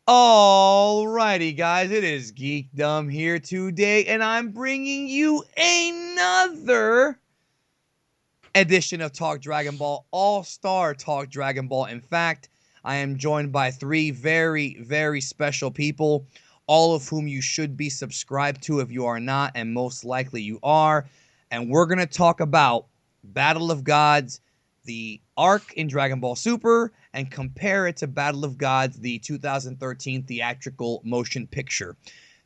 Alrighty, guys, it is Geekdom here today, and I'm bringing you another edition of Talk Dragon Ball, All-Star Talk Dragon Ball. In fact, I am joined by three very, very special people, all of whom you should be subscribed to if you are not, and most likely you are. And we're going to talk about Battle of Gods, the arc in Dragon Ball Super, and compare it to Battle of Gods, the 2013 theatrical motion picture.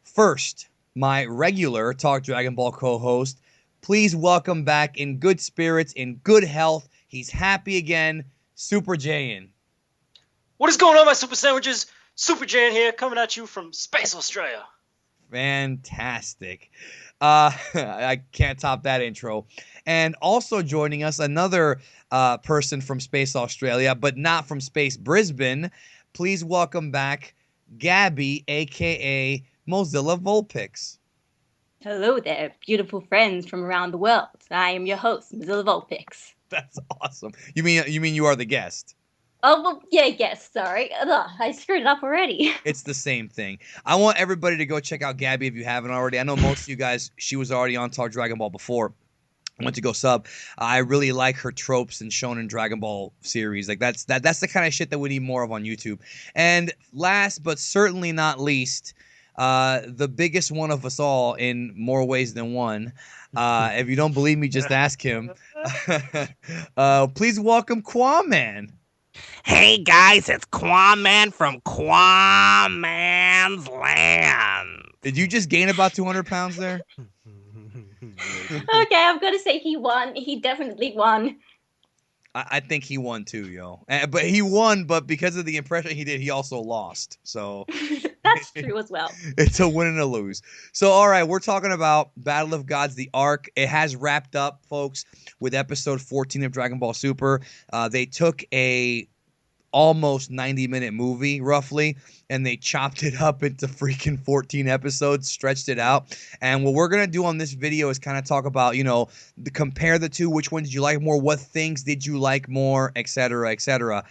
First, my regular Talk Dragon Ball co-host, please welcome back in good spirits, in good health. He's happy again, Super JAYAIN. What is going on, my super sandwiches? Super Jan here, coming at you from Space Australia. Fantastic. I can't top that intro. And also joining us, another person from Space Australia, but not from Space Brisbane. Please welcome back Gabby, a.k.a. Mozilla Vulpix. Hello there, beautiful friends from around the world. I am your host, Mozilla Vulpix. That's awesome. You mean you are the guest? Oh, well, yeah, yes, sorry. Ugh, I screwed it up already. It's the same thing. I want everybody to go check out Gabby if you haven't already. I know most of you guys, she was already on Talk Dragon Ball before. I went to go sub. I really like her tropes and Shonen Dragon Ball series. Like that's the kind of shit that we need more of on YouTube. And last but certainly not least, the biggest one of us all in more ways than one. If you don't believe me, just ask him. Please welcome QAAMAN. Hey guys, it's QAAMAN from QAAMAN'S LAND. Did you just gain about 200 pounds there? Okay, I've got to say he won. He definitely won. I think he won too, yo. But he won, but because of the impression he did, he also lost. So That's true as well. it's a win and a lose. So, all right, we're talking about Battle of Gods, the arc. It has wrapped up, folks, with episode 14 of Dragon Ball Super. They took a almost 90-minute movie, roughly, and they chopped it up into freaking 14 episodes, stretched it out. And what we're going to do on this video is kind of talk about, compare the two, which ones did you like more, what things did you like more, etc., etc.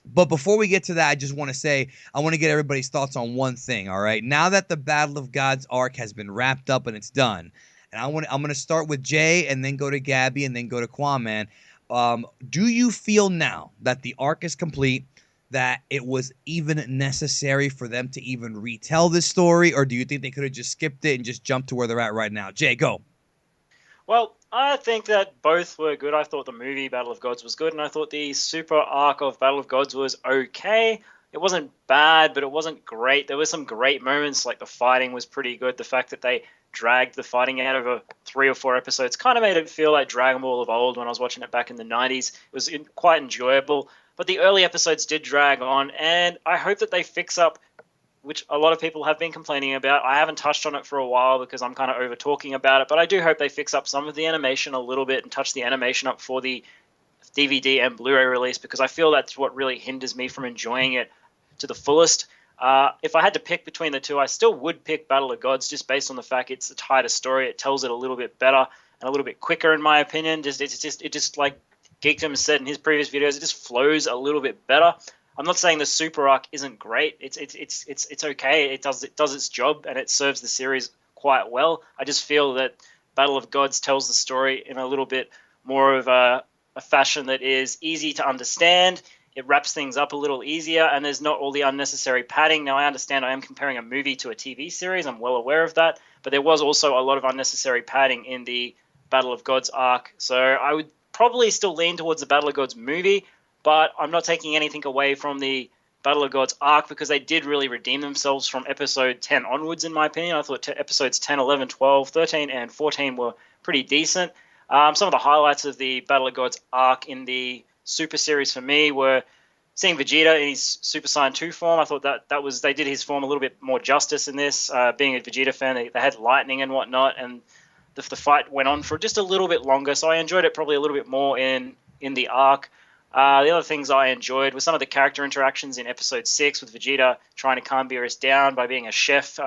But before we get to that, I just want to say, I want to get everybody's thoughts on one thing, all right? Now that the Battle of Gods arc has been wrapped up and it's done, and I'm going to start with Jay and then go to Gabby and then go to QAAMAN. Do you feel now that the arc is complete, that it was even necessary for them to even retell this story, or do you think they could have just skipped it and just jumped to where they're at right now? Jay, go. Well, I think that both were good. I thought the movie Battle of Gods was good, and I thought the super arc of Battle of Gods was okay. It wasn't bad, but it wasn't great. There were some great moments, like the fighting was pretty good. The fact that they dragged the fighting out over 3 or 4 episodes kind of made it feel like Dragon Ball of old when I was watching it back in the 90s. It was quite enjoyable, but the early episodes did drag on, and I hope that they fix up, which a lot of people have been complaining about. I haven't touched on it for a while because I'm kind of over talking about it, but I do hope they fix up some of the animation a little bit and touch the animation up for the DVD and Blu-ray release, because I feel that's what really hinders me from enjoying it to the fullest. If I had to pick between the two, I still would pick Battle of Gods, just based on the fact it's a tighter story. It tells it a little bit better and a little bit quicker, in my opinion. It just like Geekdom said in his previous videos, it just flows a little bit better. I'm not saying the super arc isn't great. It's okay. It does its job and it serves the series quite well. I just feel that Battle of Gods tells the story in a little bit more of a fashion that is easy to understand. It wraps things up a little easier, and there's not all the unnecessary padding. Now, I understand I am comparing a movie to a TV series. I'm well aware of that. But there was also a lot of unnecessary padding in the Battle of Gods arc. So I would probably still lean towards the Battle of Gods movie, but I'm not taking anything away from the Battle of Gods arc, because they did really redeem themselves from episode 10 onwards, in my opinion. I thought episodes 10, 11, 12, 13, and 14 were pretty decent. Some of the highlights of the Battle of Gods arc in the Super series for me were seeing Vegeta in his Super Saiyan 2 form. I thought that was they did his form a little bit more justice in this. Being a Vegeta fan, they had lightning and whatnot, and the fight went on for just a little bit longer, so I enjoyed it probably a little bit more in the arc. The other things I enjoyed were some of the character interactions in episode 6 with Vegeta trying to calm Beerus down by being a chef.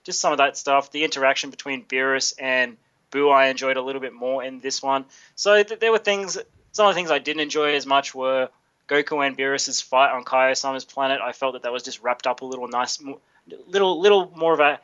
Just some of that stuff. The interaction between Beerus and Boo I enjoyed a little bit more in this one. So there were things. Some of the things I didn't enjoy as much were Goku and Beerus' fight on Kaiosama's planet, I felt that was just wrapped up a little nice, little more of a.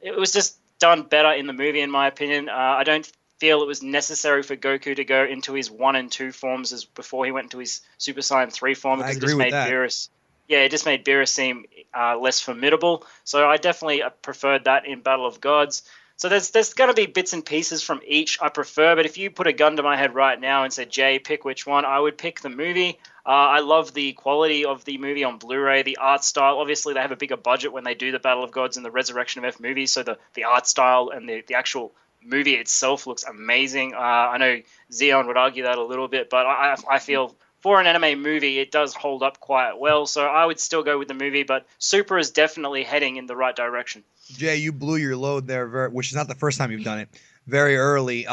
It was just done better in the movie, in my opinion. I don't feel it was necessary for Goku to go into his 1 and 2 forms as before he went into his Super Saiyan 3 form, because it just made Beerus. Yeah, it just made Beerus seem less formidable. So I definitely preferred that in Battle of Gods. So there's going to be bits and pieces from each I prefer, but if you put a gun to my head right now and said, Jay, pick which one, I would pick the movie. I love the quality of the movie on Blu-ray, the art style. Obviously, they have a bigger budget when they do the Battle of Gods and the Resurrection of F movies, so the art style and the actual movie itself looks amazing. I know Xeon would argue that a little bit, but I feel for an anime movie, it does hold up quite well. So I would still go with the movie, but Super is definitely heading in the right direction. Jay, you blew your load there, which is not the first time you've done it, very early.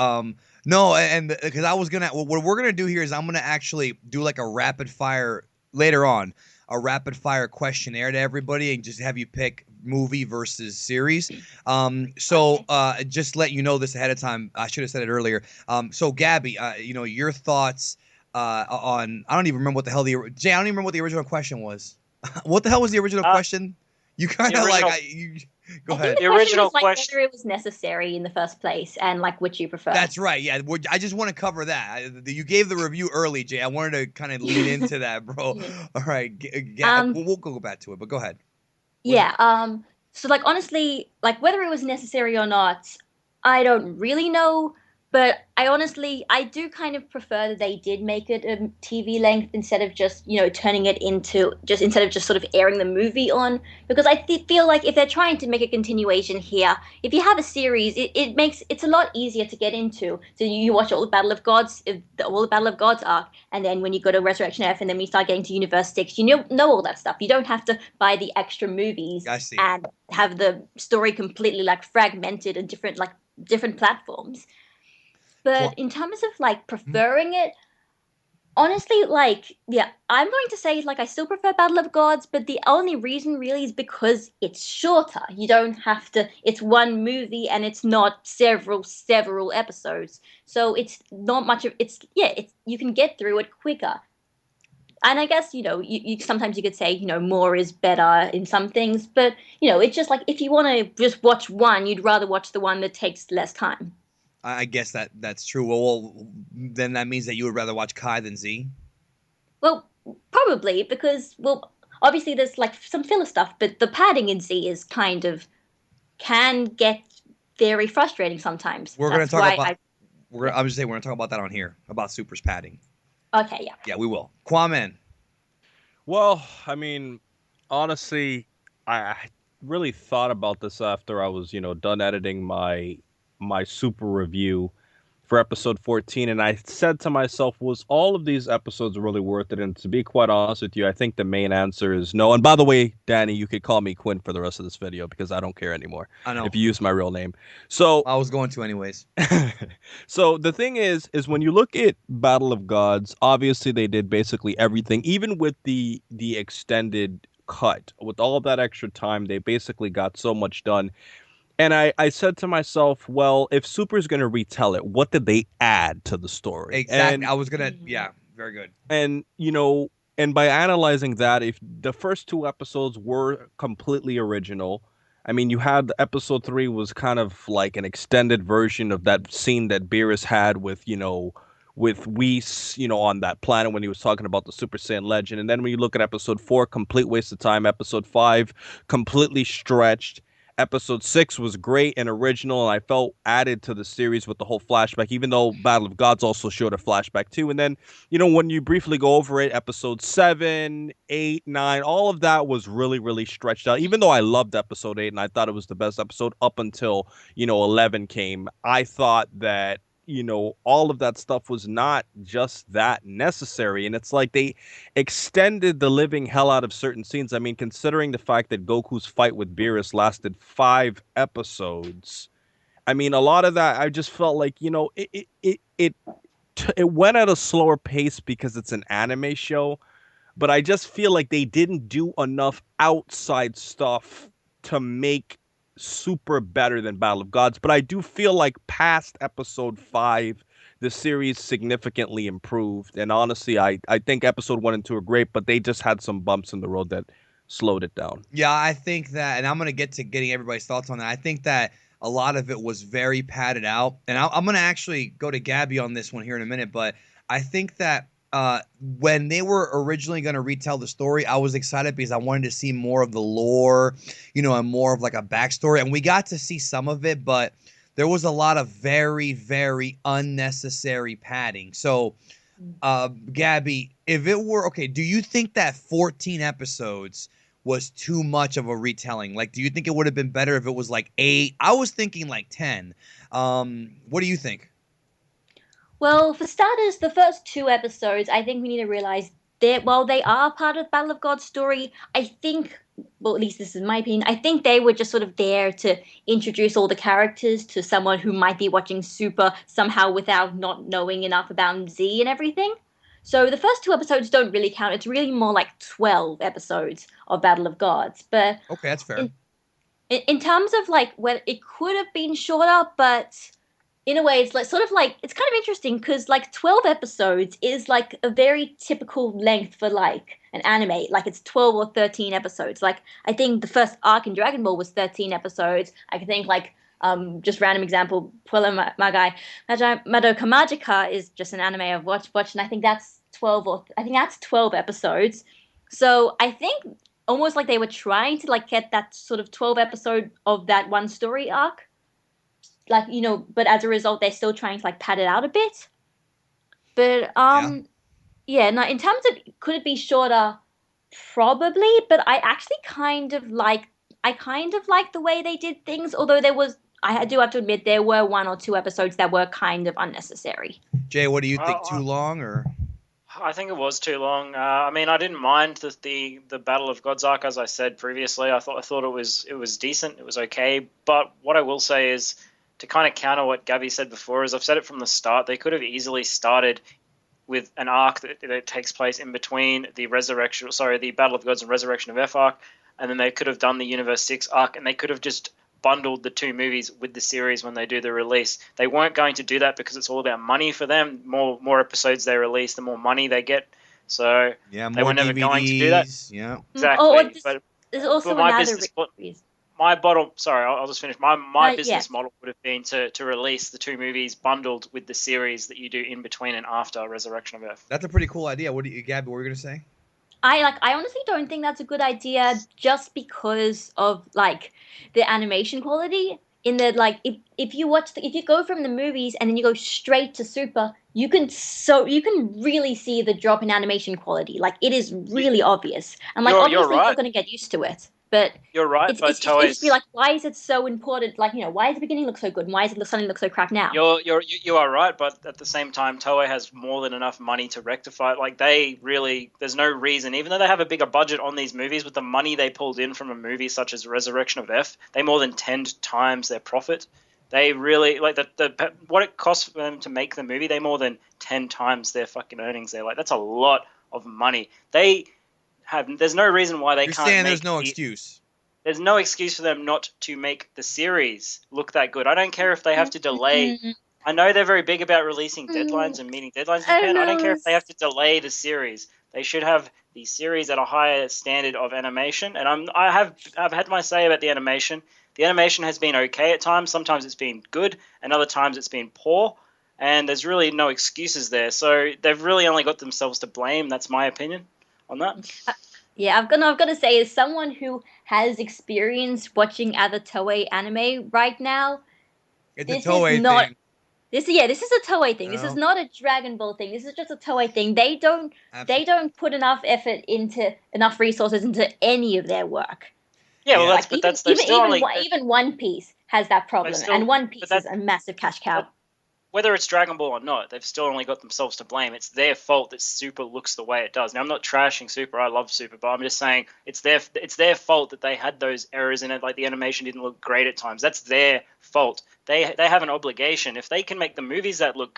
No, and because I was gonna, what we're gonna do here is I'm gonna actually do like a rapid fire later on, a rapid fire questionnaire to everybody, and just have you pick movie versus series. Just let you know this ahead of time. I should have said it earlier. So Gabby, your thoughts on, I don't even remember what the hell Jay, I don't even remember what the original question was. What the hell was the original question? You kind of go ahead. The original question was whether it was necessary in the first place and like which you prefer. That's right. Yeah, I just want to cover that. You gave the review early, Jay. I wanted to kind of lean into that, bro. Yeah. All right, we'll go back to it, but go ahead. Yeah. So like honestly, like whether it was necessary or not, I don't really know. But I do kind of prefer that they did make it a TV length instead of just, turning it into instead of just sort of airing the movie on. Because I feel like if they're trying to make a continuation here, if you have a series, it's a lot easier to get into. So you watch all the Battle of Gods, arc, and then when you go to Resurrection F, and then when you start getting to Universe 6, you know all that stuff. You don't have to buy the extra movies and have the story completely like fragmented and different platforms. But in terms of like preferring it, honestly, I'm going to say like I still prefer Battle of Gods, but the only reason really is because it's shorter. You don't have to. It's one movie and it's not several episodes, so it's not much of you can get through it quicker. And I guess you sometimes you could say more is better in some things, but it's just like if you want to just watch one, you'd rather watch the one that takes less time. I guess that's true. Well, then that means that you would rather watch Kai than Z? Well, probably, because, obviously there's, like, some filler stuff, but the padding in Z is can get very frustrating sometimes. We're going to talk about... I'm just saying we're going to talk about that on here, about Super's padding. Okay, yeah. Yeah, we will. QAAMAN. Well, I mean, honestly, I really thought about this after I was, done editing my Super review for episode 14, and I said to myself, was all of these episodes really worth it? And to be quite honest with you, I think the main answer is no. And by the way, Danny, you could call me Quinn for the rest of this video because I don't care anymore. I know. If you use my real name. So I was going to anyways. So the thing is when you look at Battle of Gods, obviously they did basically everything, even with the extended cut. With all of that extra time, they basically got so much done. And I said to myself, well, if Super's going to retell it, what did they add to the story? Exactly. And, I was going to, yeah, very good. And, and by analyzing that, if the first 2 episodes were completely original, I mean, you had episode 3 was kind of like an extended version of that scene that Beerus had with Whis, on that planet when he was talking about the Super Saiyan legend. And then when you look at episode 4, complete waste of time. Episode 5, completely stretched. Episode 6 was great and original, and I felt added to the series with the whole flashback, even though Battle of Gods also showed a flashback too. And then, when you briefly go over it, episode 7, 8, 9, all of that was really, really stretched out. Even though I loved episode 8 and I thought it was the best episode up until, 11 came, I thought that all of that stuff was not just that necessary. And it's like they extended the living hell out of certain scenes. I mean, considering the fact that Goku's fight with Beerus lasted 5 episodes, I mean, a lot of that, I just felt like, it went at a slower pace because it's an anime show. But I just feel like they didn't do enough outside stuff to make Super better than Battle of Gods, but I do feel like past episode 5 the series significantly improved. And honestly, I think episode 1 and 2 are great, but they just had some bumps in the road that slowed it down. Yeah, I think that, and I'm gonna get to getting everybody's thoughts on that. I think that a lot of it was very padded out, and I'm gonna actually go to Gabby on this one here in a minute. But I think that when they were originally gonna retell the story, I was excited because I wanted to see more of the lore, and more of like a backstory, and we got to see some of it, but there was a lot of very, very unnecessary padding. So, Gabby, if it were okay, do you think that 14 episodes was too much of a retelling? Like, do you think it would have been better if it was like 8? I was thinking like 10. What do you think? Well, for starters, the first 2 episodes, I think we need to realize that while they are part of Battle of God's story, I think, well, at least this is my opinion, I think they were just sort of there to introduce all the characters to someone who might be watching Super somehow without not knowing enough about Z and everything. So the first 2 episodes don't really count. It's really more like 12 episodes of Battle of Gods. But Okay, that's fair. in terms of like whether it could have been shorter, but in a way it's like sort of like it's kind of interesting because like 12 episodes is like a very typical length for like an anime. Like it's 12 or 13 episodes. Like I think the first arc in Dragon Ball was 13 episodes. I can think like just random example, Puella Magai Madoka Magica is just an anime I've watched, and I think that's 12 episodes. So I think almost like they were trying to like get that sort of 12 episode of that one story arc, like, but as a result they're still trying to like pad it out a bit. But yeah, no, in terms of could it be shorter, probably, but I actually kind of like the way they did things, although I do have to admit there were 1 or 2 episodes that were kind of unnecessary. Jay, what do you think? Too long or? I think it was too long. I mean, I didn't mind the Battle of Gods arc, as I said previously. I thought it was decent. It was okay. But what I will say is, to kind of counter what Gabby said before, is I've said it from the start. They could have easily started with an arc that takes place in between the Battle of Gods and Resurrection of F arc, and then they could have done the Universe 6 arc, and they could have just bundled the 2 movies with the series when they do the release. They weren't going to do that because it's all about money for them. More episodes they release, the more money they get. So yeah, they were never DVDs, going to do that. Yeah, exactly. But there's also my another reason. I'll just finish. My business yeah. model would have been to release the 2 movies bundled with the series that you do in between and after Resurrection of Earth. That's a pretty cool idea. Gabby, what were you gonna say? I honestly don't think that's a good idea, just because of like the animation quality. In the like, if you go from the movies and then you go straight to Super, you can really see the drop in animation quality. Like it is really obvious, and like obviously you're going to get used to it. But you're right. It's just be like, why is it so important? Like, why does the beginning look so good? And why does it suddenly look so crap now? You are right, but at the same time, Toei has more than enough money to rectify it. Like there's no reason, even though they have a bigger budget on these movies, with the money they pulled in from a movie such as Resurrection of F, they more than 10 times their profit. They really like what it costs for them to make the movie. They more than 10 times their fucking earnings. They're like, that's a lot of money. There's no reason why they can't. You're saying there's no excuse. There's no excuse for them not to make the series look that good. I don't care if they have to delay. I know they're very big about releasing deadlines and meeting deadlines in Japan. I don't care if they have to delay the series. They should have the series at a higher standard of animation. And I've had my say about the animation. The animation has been okay at times. Sometimes it's been good, and other times it's been poor. And there's really no excuses there. So they've really only got themselves to blame. That's my opinion on that. Yeah, I've got to say, as someone who has experience watching other Toei anime right now, it's a Toei thing. This is a Toei thing. This is not a Dragon Ball thing. This is just a Toei thing. They don't put enough effort into enough resources into any of their work. Yeah, well, even One Piece has that problem, and One Piece is a massive cash cow. Whether it's Dragon Ball or not, they've still only got themselves to blame. It's their fault that Super looks the way it does. Now, I'm not trashing Super. I love Super, but I'm just saying it's their fault that they had those errors in it. Like the animation didn't look great at times. That's their fault. They have an obligation. If they can make the movies that look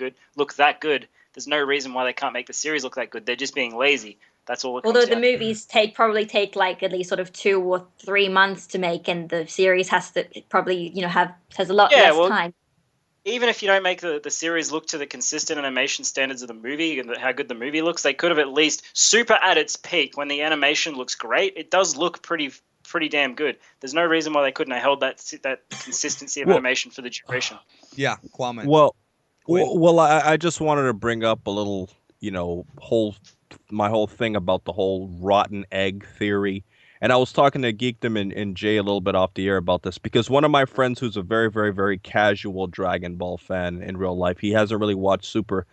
that good, there's no reason why they can't make the series look that good. They're just being lazy. That's all. Although the movies probably take like at least sort of 2 or 3 months to make, and the series has to probably has a lot less time. even if you don't make the series look to the consistent animation standards of the movie and how good the movie looks, they could have at least Super at its peak when the animation looks great. It does look pretty damn good. There's no reason why they couldn't have held that consistency of animation for the duration. Yeah, Kwame. Well, Quinn? well, I just wanted to bring up a little, my whole thing about the whole rotten egg theory. And I was talking to Geekdom and Jay a little bit off the air about this because one of my friends who's a very, very, very casual Dragon Ball fan in real life, he hasn't really watched Super.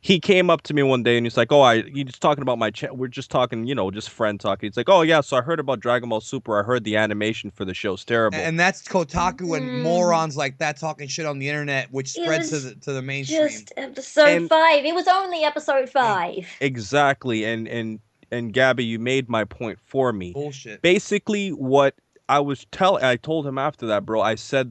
He came up to me one day and he's like, "Oh, he's just talking about my we're just talking, just friend talking." He's like, "Oh yeah, so I heard about Dragon Ball Super. I heard the animation for the show's terrible." And that's Kotaku and morons like that talking shit on the internet, which spreads to the mainstream. Just episode 5. It was only episode 5. Exactly, and Gabby, you made my point for me. Bullshit. Basically, what I told him after that, bro. I said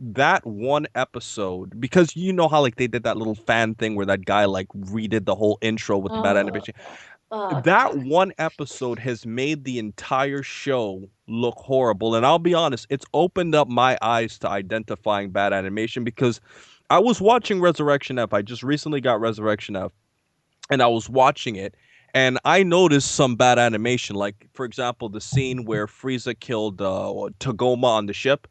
that one episode, because you know how like they did that little fan thing where that guy like redid the whole intro with the bad animation. That one episode has made the entire show look horrible, and I'll be honest, it's opened up my eyes to identifying bad animation because I was watching Resurrection F. I just recently got Resurrection F, and I was watching it, and I noticed some bad animation. Like, for example, the scene where Frieza killed Tagoma on the ship.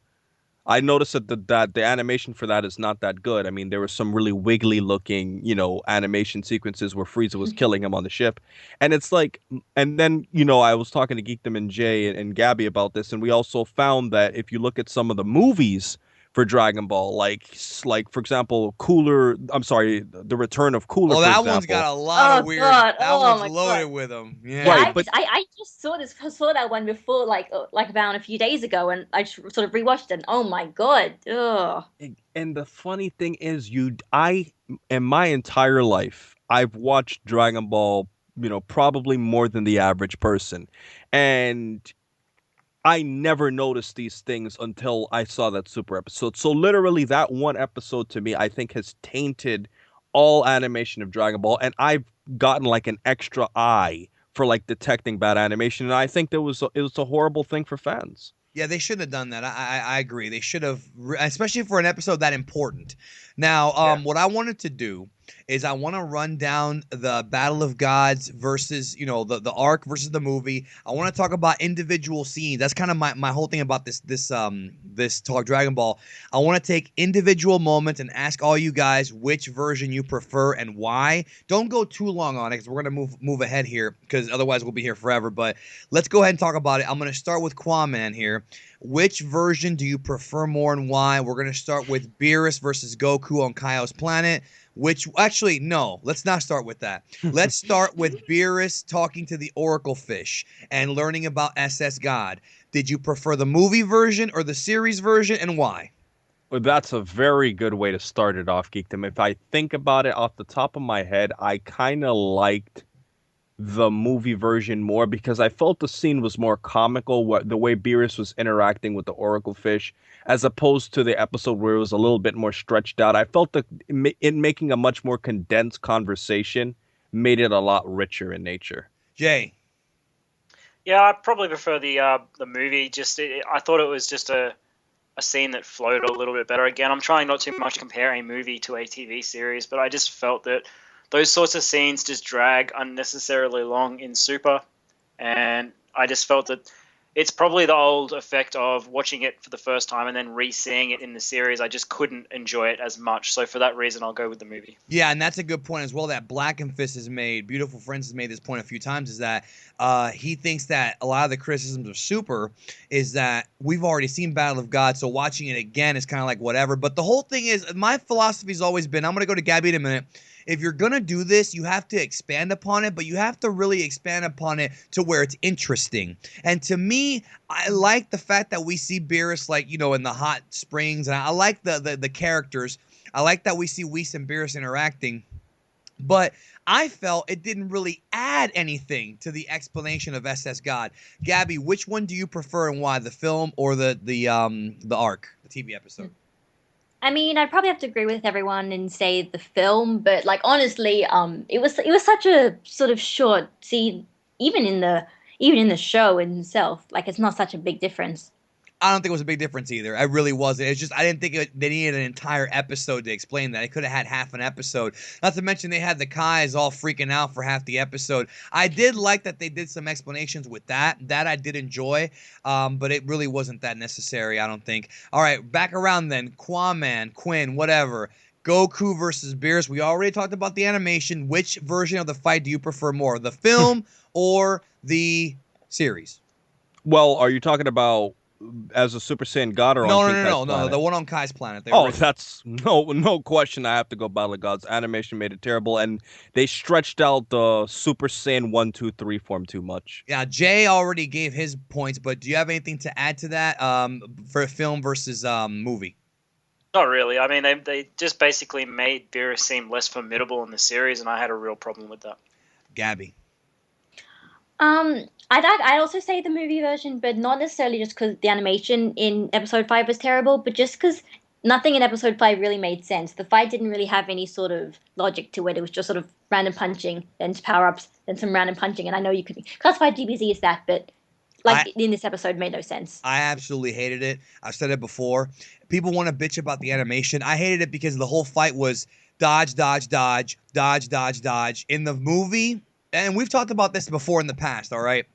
I noticed that the animation for that is not that good. I mean, there were some really wiggly looking, animation sequences where Frieza was killing him on the ship. And it's like, and then, I was talking to Geekdom and Jay and Gabby about this, and we also found that if you look at some of the movies for Dragon Ball, like for example, The Return of Cooler. Oh, for that example. one's got a lot of weird. God. That one's loaded with them. Yeah. Right, but I just saw that one before, like about a few days ago, and I just sort of rewatched it. And oh my god! Ugh. And the funny thing is, in my entire life, I've watched Dragon Ball, probably more than the average person, and I never noticed these things until I saw that Super episode. So literally, that one episode to me, I think, has tainted all animation of Dragon Ball, and I've gotten like an extra eye for like detecting bad animation, and I think it was a horrible thing for fans. Yeah, they shouldn't have done that. I agree. They should have, especially for an episode that important. Now, what I wanted to do is I want to run down the Battle of Gods versus, the arc versus the movie. I want to talk about individual scenes. That's kind of my whole thing about this Talk Dragon Ball. I want to take individual moments and ask all you guys which version you prefer and why. Don't go too long on it because we're going to move ahead here because otherwise we'll be here forever. But let's go ahead and talk about it. I'm going to start with QAAMAN here. Which version do you prefer more and why? We're going to start with Beerus versus Goku on Kaio's planet. Actually, no, let's not start with that. Let's start with Beerus talking to the Oracle Fish and learning about SS God. Did you prefer the movie version or the series version, and why? Well, that's a very good way to start it off, Geekdom. If I think about it off the top of my head, I kind of liked the movie version more because I felt the scene was more comical, the way Beerus was interacting with the Oracle Fish, as opposed to the episode where it was a little bit more stretched out. I felt that in making a much more condensed conversation made it a lot richer in nature. Jay? Yeah, I probably prefer the movie. I thought it was just a scene that flowed a little bit better. Again, I'm trying not too much to compare a movie to a TV series, but I just felt that those sorts of scenes just drag unnecessarily long in Super, and I just felt that it's probably the old effect of watching it for the first time and then re-seeing it in the series. I just couldn't enjoy it as much, so for that reason, I'll go with the movie. Yeah, and that's a good point as well that BLACKENFIST has made. Beautiful Friends has made this point a few times, is that he thinks that a lot of the criticisms of Super is that we've already seen Battle of God, so watching it again is kind of like whatever. But the whole thing is, my philosophy has always been, I'm going to go to Gabby in a minute, if you're going to do this, you have to expand upon it, but you have to really expand upon it to where it's interesting. And to me, I like the fact that we see Beerus, like, in the hot springs, and I like the characters. I like that we see Whis and Beerus interacting, but I felt it didn't really add anything to the explanation of SS God. Gabby, which one do you prefer and why, the film or the arc, the TV episode? I mean, I'd probably have to agree with everyone and say the film, but like honestly, it was such a sort of short scene, even in the show itself. Like, it's not such a big difference. I don't think it was a big difference either. I really wasn't. It's just I didn't think they needed an entire episode to explain that. They could have had half an episode. Not to mention they had the Kais all freaking out for half the episode. I did like that they did some explanations with that. That I did enjoy, but it really wasn't that necessary, I don't think. All right, back around then. QAAMAN, Quinn, whatever. Goku versus Beerus. We already talked about the animation. Which version of the fight do you prefer more, the film or the series? Well, are you talking about as a Super Saiyan God or on King Kai's No, planet? the one on Kai's planet. Oh, that's no question. I have to go Battle of Gods. Animation made it terrible, and they stretched out the Super Saiyan 1, 2, 3 form too much. Yeah, Jay already gave his points, but do you have anything to add to that for film versus movie? Not really. I mean, they just basically made Beerus seem less formidable in the series, and I had a real problem with that. Gabby. I'd also say the movie version, but not necessarily just because the animation in episode 5 was terrible, but just because nothing in episode 5 really made sense. The fight didn't really have any sort of logic to it. It was just sort of random punching, then power-ups, then some random punching. And I know you could classify DBZ as that, but in this episode made no sense. I absolutely hated it. I've said it before. People want to bitch about the animation. I hated it because the whole fight was dodge, dodge, dodge, dodge, dodge, dodge. In the movie, and we've talked about this before in the past, all right?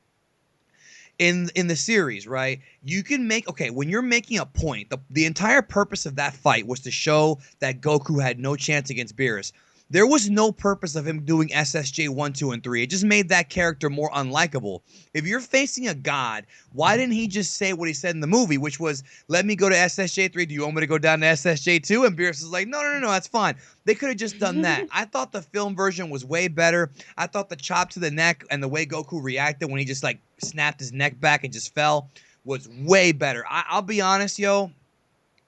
In the series, right? You can make, okay, when you're making a point, the entire purpose of that fight was to show that Goku had no chance against Beerus. There was no purpose of him doing SSJ 1, 2, and 3. It just made that character more unlikable. If you're facing a god, why didn't he just say what he said in the movie, which was, let me go to SSJ 3. Do you want me to go down to SSJ 2? And Beerus is like, no, that's fine. They could have just done that. I thought the film version was way better. I thought the chop to the neck and the way Goku reacted when he just like snapped his neck back and just fell was way better. I'll be honest, yo.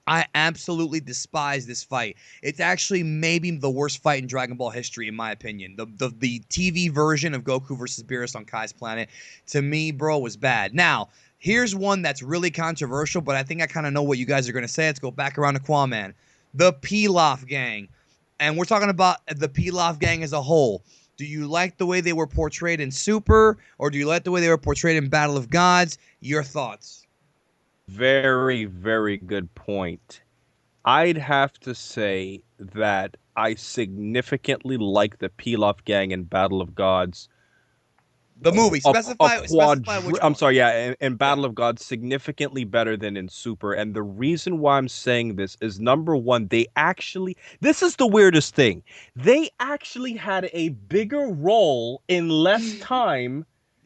I absolutely despise this fight. It's actually maybe the worst fight in Dragon Ball history, in my opinion. The TV version of Goku versus Beerus on Kai's planet, to me, bro, was bad. Now, here's one that's really controversial, but I think I kind of know what you guys are going to say. Let's go back around to QAAMAN. The Pilaf gang. And we're talking about the Pilaf gang as a whole. Do you like the way they were portrayed in Super, or do you like the way they were portrayed in Battle of Gods? Your thoughts? Very, very good point. I'd have to say that I significantly like the Pilaf gang in Battle of Gods. The movie. Specify which one. I'm sorry, yeah, in Battle of Gods, significantly better than in Super. And the reason why I'm saying this is, number one, this is the weirdest thing. They actually had a bigger role in less time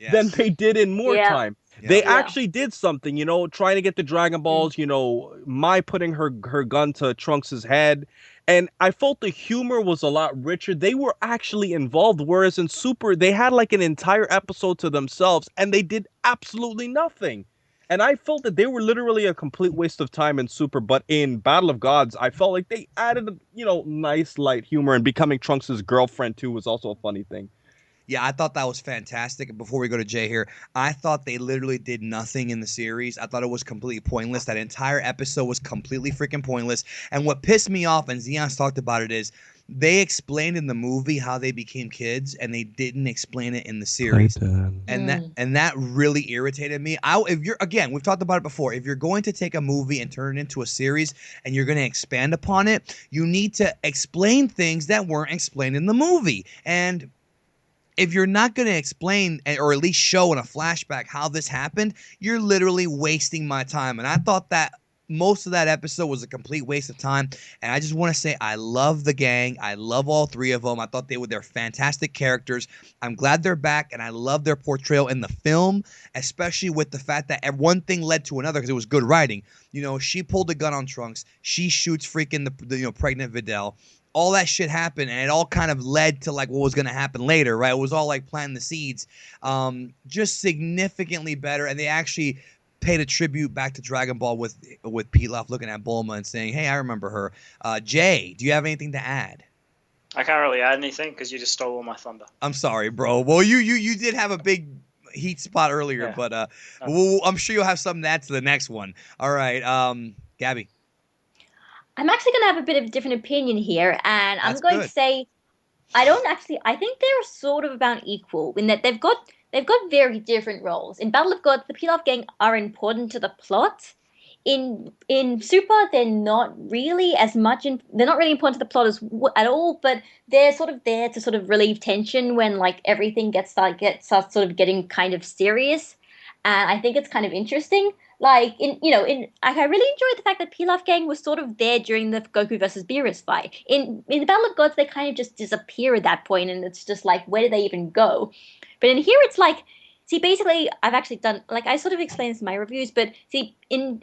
than they did in more time. They actually did something, trying to get the Dragon Balls, Mai putting her gun to Trunks' head. And I felt the humor was a lot richer. They were actually involved, whereas in Super, they had like an entire episode to themselves, and they did absolutely nothing. And I felt that they were literally a complete waste of time in Super. But in Battle of Gods, I felt like they added, nice light humor, and becoming Trunks' girlfriend, too, was also a funny thing. Yeah, I thought that was fantastic. Before we go to Jay here, I thought they literally did nothing in the series. I thought it was completely pointless. That entire episode was completely freaking pointless. And what pissed me off, and Xeon's talked about it, is they explained in the movie how they became kids, and they didn't explain it in the series. And that really irritated me. We've talked about it before. If you're going to take a movie and turn it into a series, and you're going to expand upon it, you need to explain things that weren't explained in the movie. And if you're not going to explain or at least show in a flashback how this happened, you're literally wasting my time. And I thought that most of that episode was a complete waste of time. And I just want to say I love the gang. I love all three of them. I thought they're fantastic characters. I'm glad they're back, and I love their portrayal in the film, especially with the fact that one thing led to another because it was good writing. She pulled a gun on Trunks. She shoots freaking the pregnant Videl. All that shit happened, and it all kind of led to like what was going to happen later, right? It was all like planting the seeds. Just significantly better, and they actually paid a tribute back to Dragon Ball with Pilaf looking at Bulma and saying, "Hey, I remember her." Jay, do you have anything to add? I can't really add anything because you just stole all my thunder. I'm sorry, bro. Well, you did have a big heat spot earlier, but I'm sure you'll have something to add to the next one. All right, Gabby. I'm actually going to have a bit of a different opinion here, and I'm going to say I think they're sort of about equal in that they've got very different roles. In Battle of Gods, the Pilaf gang are important to the plot. in Super, they're not really as much. They're not really important to the plot at all. But they're sort of there to sort of relieve tension when like everything starts sort of getting kind of serious. And I think it's kind of interesting. Like I really enjoyed the fact that Pilaf Gang was sort of there during the Goku versus Beerus fight. In the Battle of Gods, they kind of just disappear at that point, and it's just like, where did they even go? But in here, it's like, see, basically, I've actually done, like, I sort of explained this in my reviews, but see, in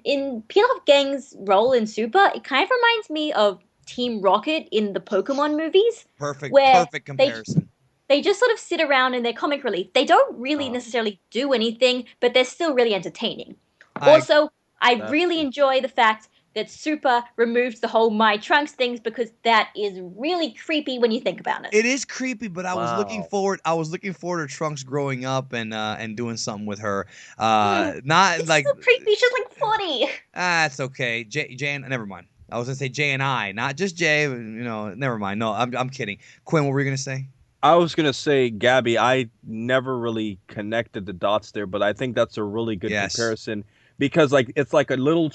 Pilaf Gang's role in Super, it kind of reminds me of Team Rocket in the Pokemon movies, Perfect where comparison. they just sort of sit around in their comic relief. They don't really necessarily do anything, but they're still really entertaining. Also, I really enjoy the fact that Super removed the whole My Trunks things, because that is really creepy when you think about it. It is creepy, but I was looking forward. I was looking forward to Trunks growing up and doing something with her. Not It's like so creepy. She's like 40. it's okay. Jay, never mind. I was gonna say Jay and I, not just Jay. Never mind. No, I'm kidding. Quinn, what were you gonna say? I was gonna say, Gabby, I never really connected the dots there, but I think that's a really good comparison, because like it's like a little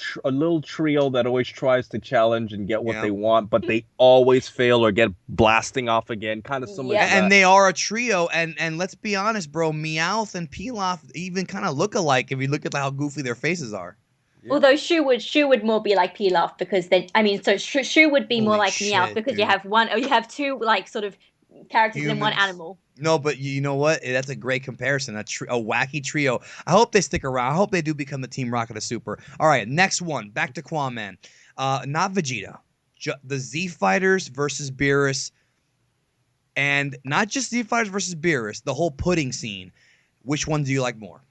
trio that always tries to challenge and get what they want, but they always fail or get blasting off again, kind of similar to that. And they are a trio, and let's be honest, bro, Meowth and Pilaf even kind of look alike if you look at how goofy their faces are. Yeah. Although Shu would more be like Pilaf, because then Shu would be more like Meowth, because you have two like sort of characters in one animal. No, but you know what? That's a great comparison. A wacky trio. I hope they stick around. I hope they do become the Team Rocket of Super. All right, next one. Back to QAAMAN. Not Vegeta. The Z Fighters versus Beerus. And not just Z Fighters versus Beerus. The whole pudding scene. Which one do you like more?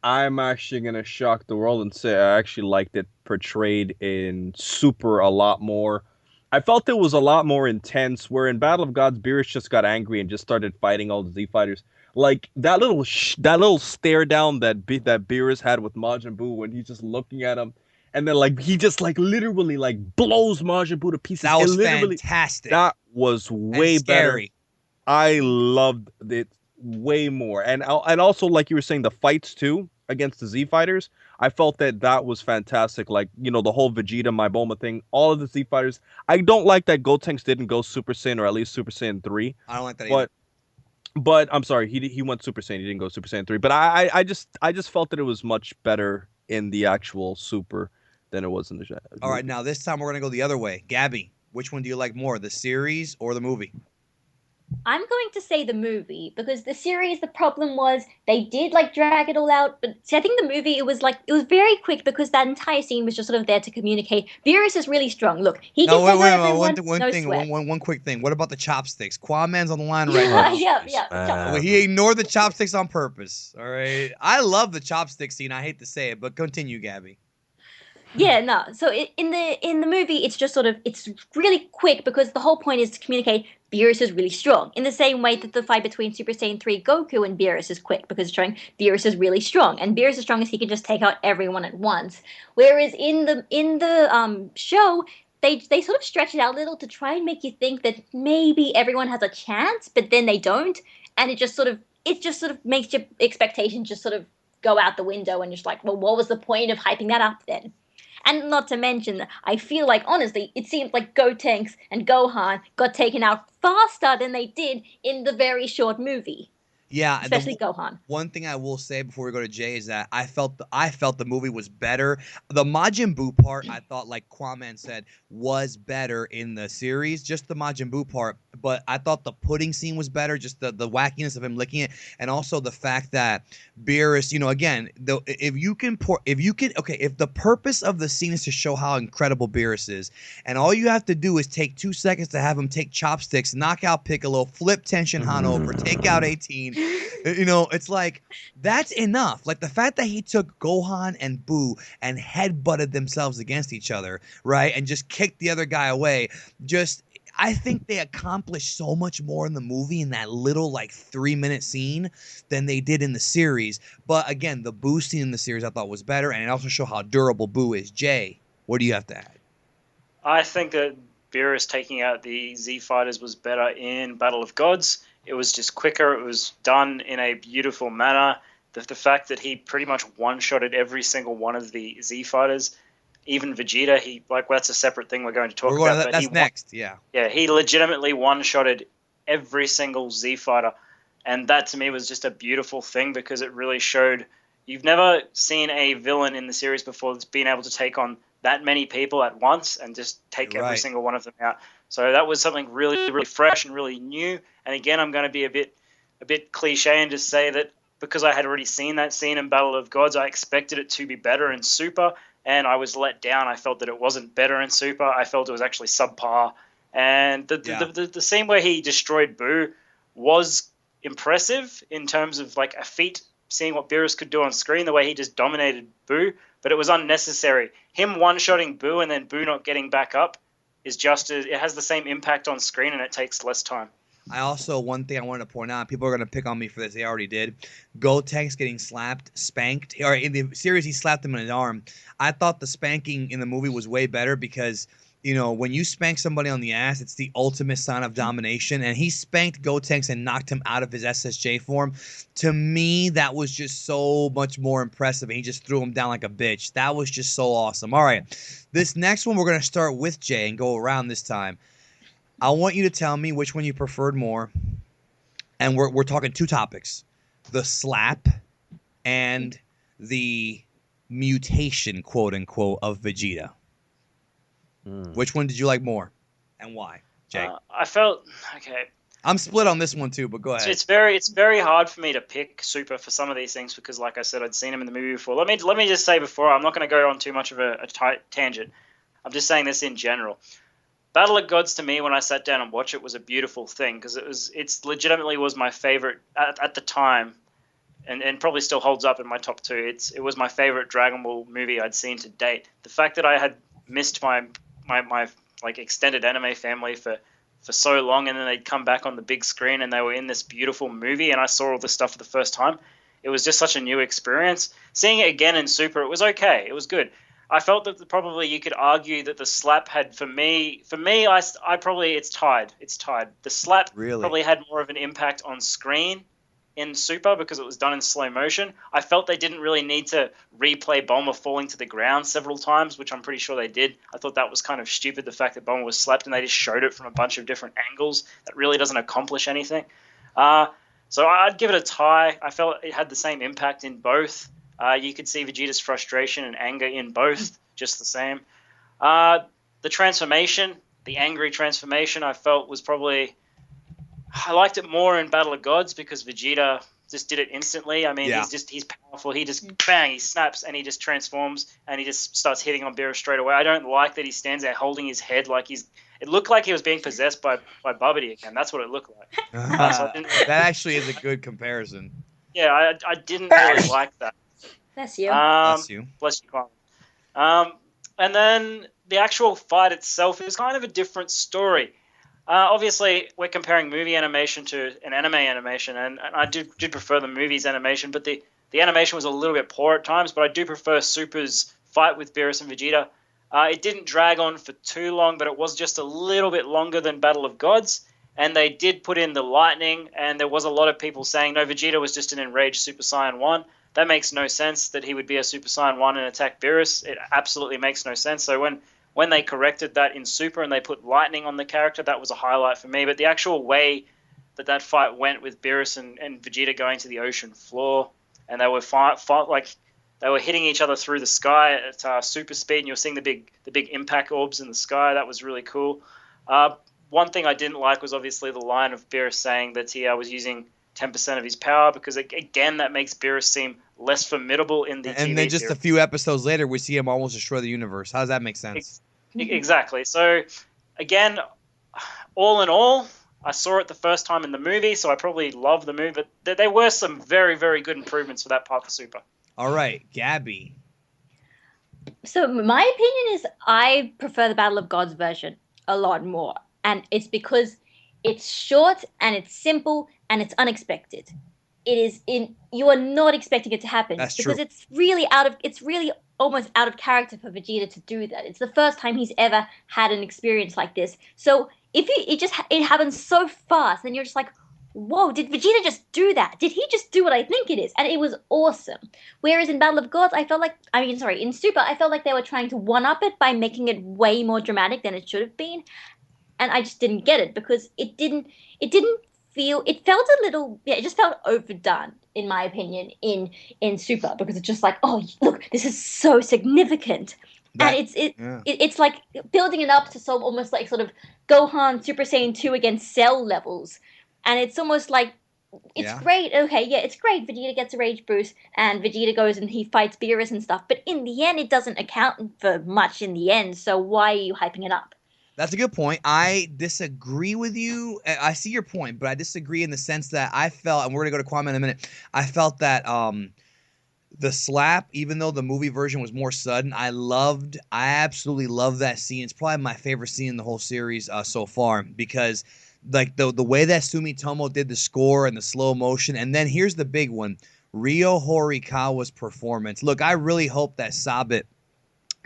I'm actually going to shock the world and say I actually liked it portrayed in Super a lot more. I felt it was a lot more intense, where in Battle of Gods, Beerus just got angry and just started fighting all the Z Fighters. Like, that little stare down that Beerus had with Majin Buu when he's just looking at him. And then, like, he just, like, literally, like, blows Majin Buu to pieces. That was fantastic. That was way better. I loved it way more. And also, like you were saying, the fights, too, against the Z Fighters, I felt that was fantastic. Like, the whole Vegeta, Myboma thing, all of the Z Fighters. I don't like that Gotenks didn't go Super Saiyan, or at least Super Saiyan 3. I don't like that either. But I'm sorry, he went Super Saiyan. He didn't go Super Saiyan 3. But I just felt that it was much better in the actual Super than it was in the show. All right, now this time we're going to go the other way. Gabby, which one do you like more, the series or the movie? I'm going to say the movie, because the series, the problem was they did like drag it all out. But see, I think the movie, it was very quick, because that entire scene was just sort of there to communicate. Beerus is really strong. Look, he can take out everyone. One quick thing. What about the chopsticks? QAAMAN's on the line right now. Yeah. He ignored the chopsticks on purpose. All right. I love the chopstick scene. I hate to say it, but continue, Gabby. Yeah, no. So in the movie, it's just sort of, it's really quick, because the whole point is to communicate Beerus is really strong. In the same way that the fight between Super Saiyan 3 Goku and Beerus is quick, because it's showing Beerus is really strong, and Beerus is strong as he can just take out everyone at once. Whereas in the show, they sort of stretch it out a little to try and make you think that maybe everyone has a chance, but then they don't, and it just sort of makes your expectations just sort of go out the window, and you're just like, well, what was the point of hyping that up then? And not to mention, I feel like, honestly, it seems like Gotenks and Gohan got taken out faster than they did in the very short movie. Yeah, especially Gohan. One thing I will say before we go to Jay is that I felt the movie was better. The Majin Buu part, I thought, like QAAMAN said, was better in the series, just the Majin Buu part. But I thought the pudding scene was better, just the wackiness of him licking it, and also the fact that Beerus, again, if the purpose of the scene is to show how incredible Beerus is, and all you have to do is take 2 seconds to have him take chopsticks, knock out Piccolo, flip Tenshin Han over, take out 18. It's like, that's enough. Like, the fact that he took Gohan and Buu and headbutted themselves against each other, right, and just kicked the other guy away, I think they accomplished so much more in the movie in that little, like, 3-minute scene than they did in the series. But again, the Buu scene in the series I thought was better, and it also showed how durable Buu is. Jay, what do you have to add? I think that Beerus taking out the Z Fighters was better in Battle of Gods. It was just quicker. It was done in a beautiful manner. The fact that he pretty much one-shotted every single one of the Z Fighters, even Vegeta, that's a separate thing we're going to talk about. But that's next, yeah. Yeah, he legitimately one-shotted every single Z fighter, and that to me was just a beautiful thing because it really showed you've never seen a villain in the series before that's been able to take on that many people at once and just take every single one of them out. So that was something really, really fresh and really new. And again, I'm going to be a bit cliche and just say that because I had already seen that scene in Battle of Gods, I expected it to be better in Super, and I was let down. I felt that it wasn't better in Super. I felt it was actually subpar. And the scene where he destroyed Boo was impressive in terms of like a feat, seeing what Beerus could do on screen, the way he just dominated Boo, but it was unnecessary. Him one-shotting Boo and then Boo not getting back up is it has the same impact on screen and it takes less time. One thing I wanted to point out, people are going to pick on me for this, they already did. Gotenks getting spanked, or in the series he slapped him in his arm. I thought the spanking in the movie was way better because, you know, when you spank somebody on the ass, it's the ultimate sign of domination, and he spanked Gotenks and knocked him out of his SSJ form. To me, that was just so much more impressive, and he just threw him down like a bitch. That was just so awesome. All right, this next one we're going to start with Jay and go around this time. I want you to tell me which one you preferred more. And we're talking two topics. The slap and the mutation, quote unquote, of Vegeta. Which one did you like more? And why? Jay? I felt okay. I'm split on this one too, but go ahead. It's very hard for me to pick Super for some of these things because, like I said, I'd seen him in the movie before. Let me just say before, I'm not going to go on too much of a tangent. I'm just saying this in general. Battle of Gods to me, when I sat down and watched it, was a beautiful thing because it's legitimately was my favorite at the time, and probably still holds up in my top two. It was my favorite Dragon Ball movie I'd seen to date. The fact that I had missed my like extended anime family for so long, and then they'd come back on the big screen and they were in this beautiful movie, and I saw all this stuff for the first time. It was just such a new experience. Seeing it again in Super, it was okay. It was good. I felt that probably you could argue that the slap had, for me, I probably, it's tied. It's tied. The slap probably had more of an impact on screen in Super because it was done in slow motion. I felt they didn't really need to replay Bulma falling to the ground several times, which I'm pretty sure they did. I thought that was kind of stupid, the fact that Bulma was slapped and they just showed it from a bunch of different angles. That really doesn't accomplish anything. So I'd give it a tie. I felt it had the same impact in both. You could see Vegeta's frustration and anger in both, just the same. The transformation, the angry transformation, I felt was probably... I liked it more in Battle of Gods because Vegeta just did it instantly. I mean, he's powerful. He just, bang, he snaps and he just transforms and he just starts hitting on Beerus straight away. I don't like that he stands there holding his head like he's... It looked like he was being possessed by Babidi again. That's what it looked like. That actually is a good comparison. Yeah, I didn't really like that. Bless you. Bless you. Bless you, Kwame. And then the actual fight itself is kind of a different story. Obviously, we're comparing movie animation to an anime animation, and I did prefer the movie's animation, but the animation was a little bit poor at times, but I do prefer Super's fight with Beerus and Vegeta. It didn't drag on for too long, but it was just a little bit longer than Battle of Gods, and they did put in the lightning, and there was a lot of people saying, no, Vegeta was just an enraged Super Saiyan 1. That makes no sense that he would be a Super Saiyan 1 and attack Beerus. It absolutely makes no sense. So when they corrected that in Super and they put lightning on the character, that was a highlight for me. But the actual way that fight went with Beerus and Vegeta going to the ocean floor, and they were they were hitting each other through the sky at super speed, and you're seeing the big impact orbs in the sky. That was really cool. One thing I didn't like was obviously the line of Beerus saying that he was using 10% of his power, because again, that makes Beerus seem less formidable in the TV and then just series. a few episodes later, we see him almost destroy the universe. How does that make sense? Exactly. So, again, all in all, I saw it the first time in the movie, so I probably love the movie, but there were some very, very good improvements for that part for Super. All right, Gabby. So my opinion is I prefer the Battle of Gods version a lot more. And it's because it's short and it's simple and it's unexpected. You are not expecting it to happen. That's because true. it's really almost out of character for Vegeta to do that. It's the first time he's ever had an experience like this. So if it happens so fast, then you're just like, whoa, did Vegeta just do that? Did he just do what I think it is? And it was awesome. Whereas in Battle of Gods, in Super, I felt like they were trying to one-up it by making it way more dramatic than it should have been. And I just didn't get it because it felt a little, yeah, it just felt overdone, in my opinion, in Super, because it's just like, oh, look, this is so significant. And it's like building it up to some almost like sort of Gohan Super Saiyan 2 against Cell levels. And it's almost like it's great. Okay, yeah, it's great. Vegeta gets a rage boost, and Vegeta goes and he fights Beerus and stuff. But in the end, it doesn't account for much in the end. So why are you hyping it up? That's a good point. I disagree with you. I see your point, but I disagree in the sense that I felt, and we're gonna go to Kwame in a minute. I felt that the slap, even though the movie version was more sudden, I absolutely loved that scene. It's probably my favorite scene in the whole series so far, because like the way that Sumitomo did the score and the slow motion, and then here's the big one, Ryo Horikawa's performance. Look, I really hope that Sabit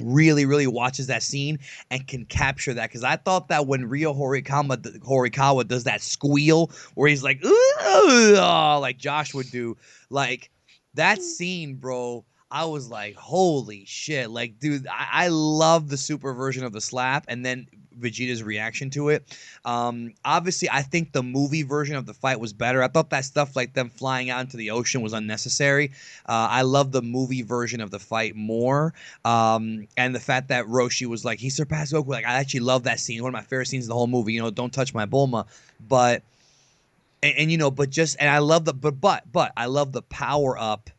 really watches that scene and can capture that, because I thought that when Ryo Horikawa does that squeal where he's like, "Ooh," like Josh would do, like that scene, bro, I was like, holy shit. Like, dude, I love the Super version of the slap, and then Vegeta's reaction to it. Obviously, I think the movie version of the fight was better. I thought that stuff like them flying out into the ocean was unnecessary. I love the movie version of the fight more. And the fact that Roshi was like, he surpassed Goku. Like, I actually love that scene. One of my favorite scenes in the whole movie. You know, don't touch my Bulma. But, and you know, but just, and I love the, but I love the power up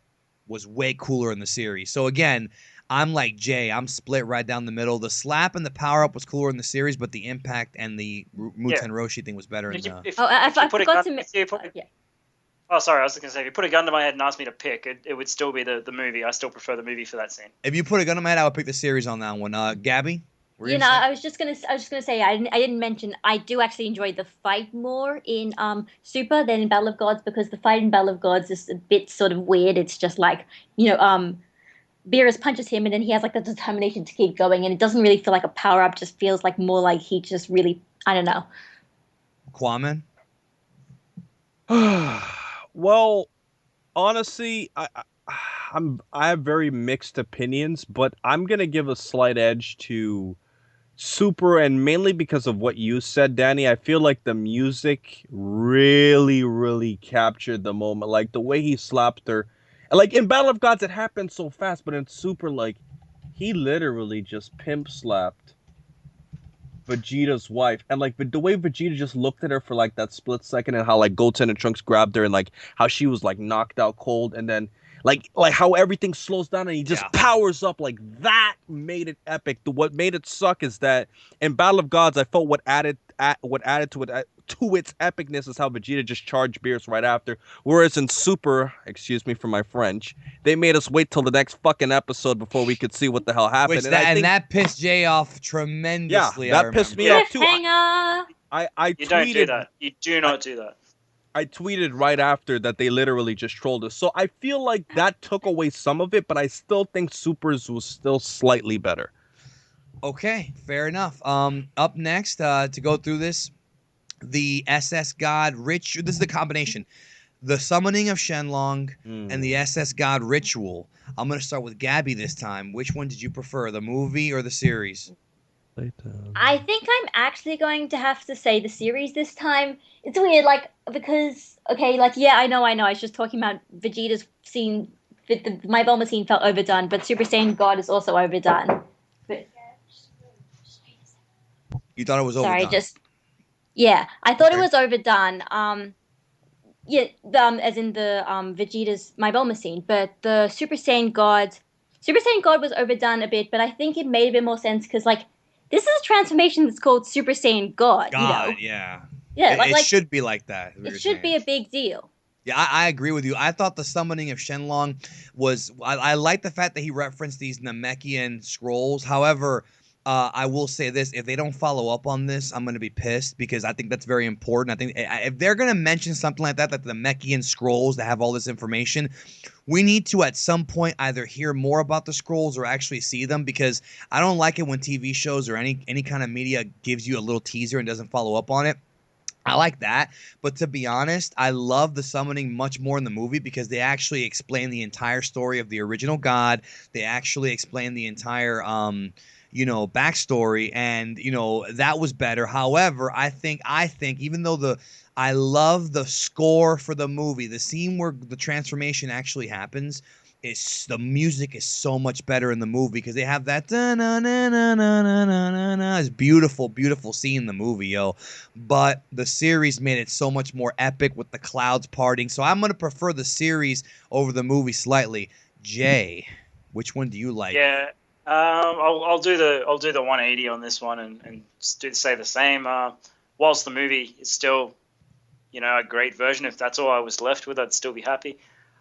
was way cooler in the series. So again, I'm like Jay. I'm split right down the middle. The slap and the power up was cooler in the series, but the impact and the Muten Roshi thing was better. I forgot to mention. Oh, sorry. I was going to say, if you put a gun to my head and asked me to pick, it would still be the movie. I still prefer the movie for that scene. If you put a gun to my head, I would pick the series on that one. Gabby? You know, I was just gonna say I didn't mention I do actually enjoy the fight more in Super than in Battle of Gods, because the fight in Battle of Gods is a bit sort of weird. It's just like, you know, Beerus punches him and then he has like the determination to keep going, and it doesn't really feel like a power up. Just feels like more like he just really, I don't know. Kwame? Well, honestly, I have very mixed opinions, but I'm gonna give a slight edge to Super, and mainly because of what you said, Danny. I feel like the music really captured the moment. Like the way he slapped her. Like in Battle of Gods, it happened so fast, but in Super, like, he literally just pimp slapped Vegeta's wife. And like the way Vegeta just looked at her for like that split second, and how like Goten and Trunks grabbed her, and like how she was like knocked out cold, and then like how everything slows down and he just powers up, like that made it epic. What made it suck is that in Battle of Gods, I felt what added to it to its epicness is how Vegeta just charged Beerus right after. Whereas in Super, excuse me for my French, they made us wait till the next fucking episode before we could see what the hell happened. That pissed Jay off tremendously. Yeah, that pissed me off too. I you don't do that. You do not do that. I tweeted right after that they literally just trolled us. So I feel like that took away some of it, but I still think Super's was still slightly better. Okay, fair enough. Up next, to go through this, the SS God Ritual. This is the combination. The Summoning of Shenlong and the SS God Ritual. I'm going to start with Gabby this time. Which one did you prefer, the movie or the series? I think I'm actually going to have to say the series this time. It's weird, like, because, okay, like, yeah, I know, I was just talking about Vegeta's scene, my Bulma scene felt overdone, but Super Saiyan God is also overdone. But you thought it was overdone? Sorry, yeah, I thought it was overdone. As in the Vegeta's my Bulma scene, but the Super Saiyan God was overdone a bit, but I think it made a bit more sense because, like, this is a transformation that's called Super Saiyan God. You know? Yeah. Yeah, it should be like that. It should be a big deal. Yeah, I agree with you. I thought the Summoning of Shenlong was. I like the fact that he referenced these Namekian scrolls. However, I will say this: if they don't follow up on this, I'm going to be pissed, because I think that's very important. I think if they're going to mention something like that, the Namekian scrolls that have all this information, we need to at some point either hear more about the scrolls or actually see them, because I don't like it when TV shows or any kind of media gives you a little teaser and doesn't follow up on it. I like that, but to be honest, I love the summoning much more in the movie because they actually explain the entire story of the original god. They actually explain the entire backstory, and that was better. However, I think even though I love the score for the movie, the scene where the transformation actually happens, is the music is so much better in the movie because they have that it's beautiful, beautiful scene in the movie, yo. But the series made it so much more epic with the clouds parting. So I'm gonna prefer the series over the movie slightly. Jay, which one do you like? Yeah, I'll do the 180 on this one and say the same. Whilst the movie is still, a great version, if that's all I was left with, I'd still be happy.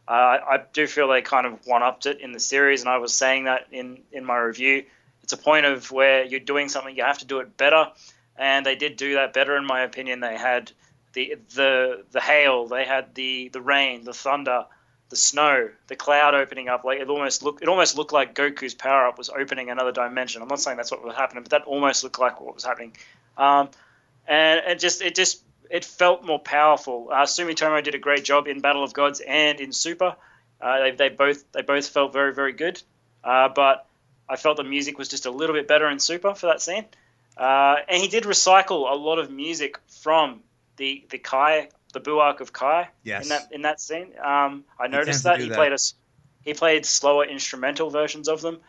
I do feel they kind of one-upped it in the series, and I was saying that in my review. It's a point of where you're doing something, you have to do it better, and they did do that better, in my opinion. They had the hail, they had the rain, the thunder, the snow, the cloud opening up. Like it almost looked like Goku's power up was opening another dimension. I'm not saying that's what was happening, but that almost looked like what was happening. And it felt more powerful. Sumitomo did a great job in Battle of Gods and in Super. They both felt very, very good. But I felt the music was just a little bit better in Super for that scene. And he did recycle a lot of music from the Kai, the Buu arc of Kai. Yes. In that scene. I noticed that he played slower instrumental versions of them.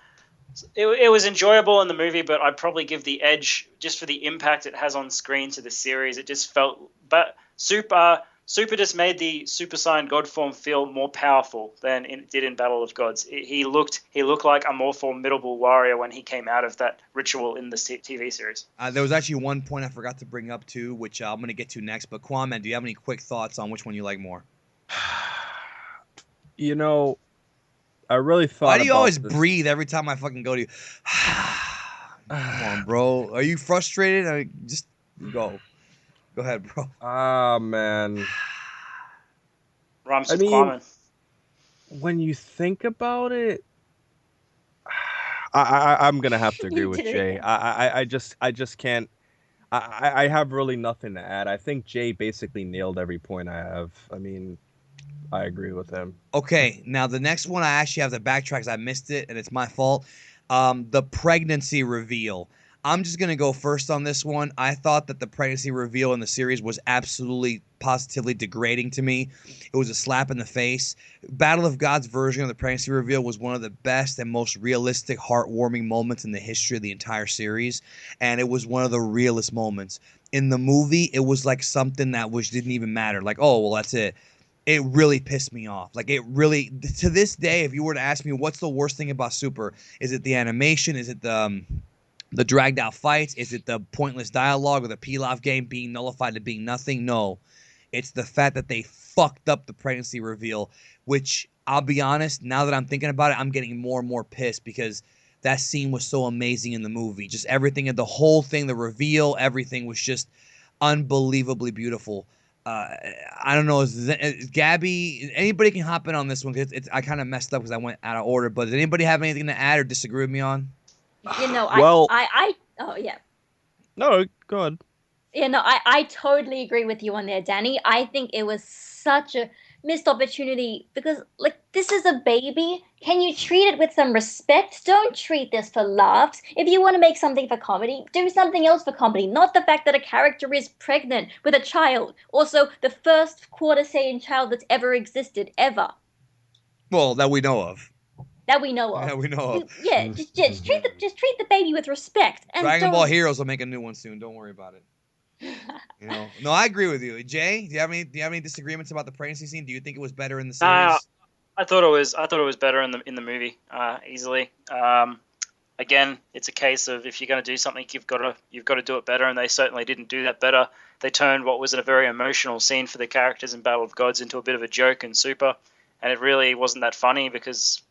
It was enjoyable in the movie, but I'd probably give the edge just for the impact it has on screen to the series. It just felt, but Super just made the Super Saiyan God form feel more powerful than it did in Battle of Gods. He looked like a more formidable warrior when he came out of that ritual in the TV series. There was actually one point I forgot to bring up too, which I'm going to get to next. But QAAMAN, do you have any quick thoughts on which one you like more? I really thought. Why do you always breathe every time I fucking go to you? Come on, bro. Are you frustrated? Just go. Go ahead, bro. Ah, man. Rhymes with QAAMAN. When you think about it, I'm gonna have to agree with Jay. I just can't. I have really nothing to add. I think Jay basically nailed every point I have. I mean, I agree with him. Okay, now the next one I actually have to backtrack because I missed it and it's my fault. The pregnancy reveal. I'm just going to go first on this one. I thought that the pregnancy reveal in the series was absolutely positively degrading to me. It was a slap in the face. Battle of Gods version of the pregnancy reveal was one of the best and most realistic, heartwarming moments in the history of the entire series, and it was one of the realest moments. In the movie, it was like something that didn't even matter. Like, oh, well, that's it. It really pissed me off. Like, it really, to this day, if you were to ask me what's the worst thing about Super, is it the animation? Is it the dragged out fights? Is it the pointless dialogue or the Pilaf game being nullified to being nothing? No. It's the fact that they fucked up the pregnancy reveal, which I'll be honest, now that I'm thinking about it, I'm getting more and more pissed because that scene was so amazing in the movie. Just everything, the whole thing, the reveal, everything was just unbelievably beautiful. I don't know, is Gabby, anybody can hop in on this one because I kind of messed up because I went out of order, but does anybody have anything to add or disagree with me on? Oh yeah. No, go ahead. I totally agree with you on there, Danny. I think it was such a missed opportunity because, like, this is a baby. Can you treat it with some respect? Don't treat this for laughs. If you want to make something for comedy, do something else for comedy, not the fact that a character is pregnant with a child. Also, the first quarter Saiyan child that's ever existed, ever. Well, that we know of. That we know of. That we know of. Just treat the baby with respect. And Dragon Ball Heroes will make a new one soon. Don't worry about it. No, I agree with you. Jay, do you have any disagreements about the pregnancy scene? Do you think it was better in the series? I thought it was better in the movie, easily. Again, it's a case of if you're going to do something, you've got to do it better, and they certainly didn't do that better. They turned what was a very emotional scene for the characters in Battle of Gods into a bit of a joke in Super, and it really wasn't that funny because,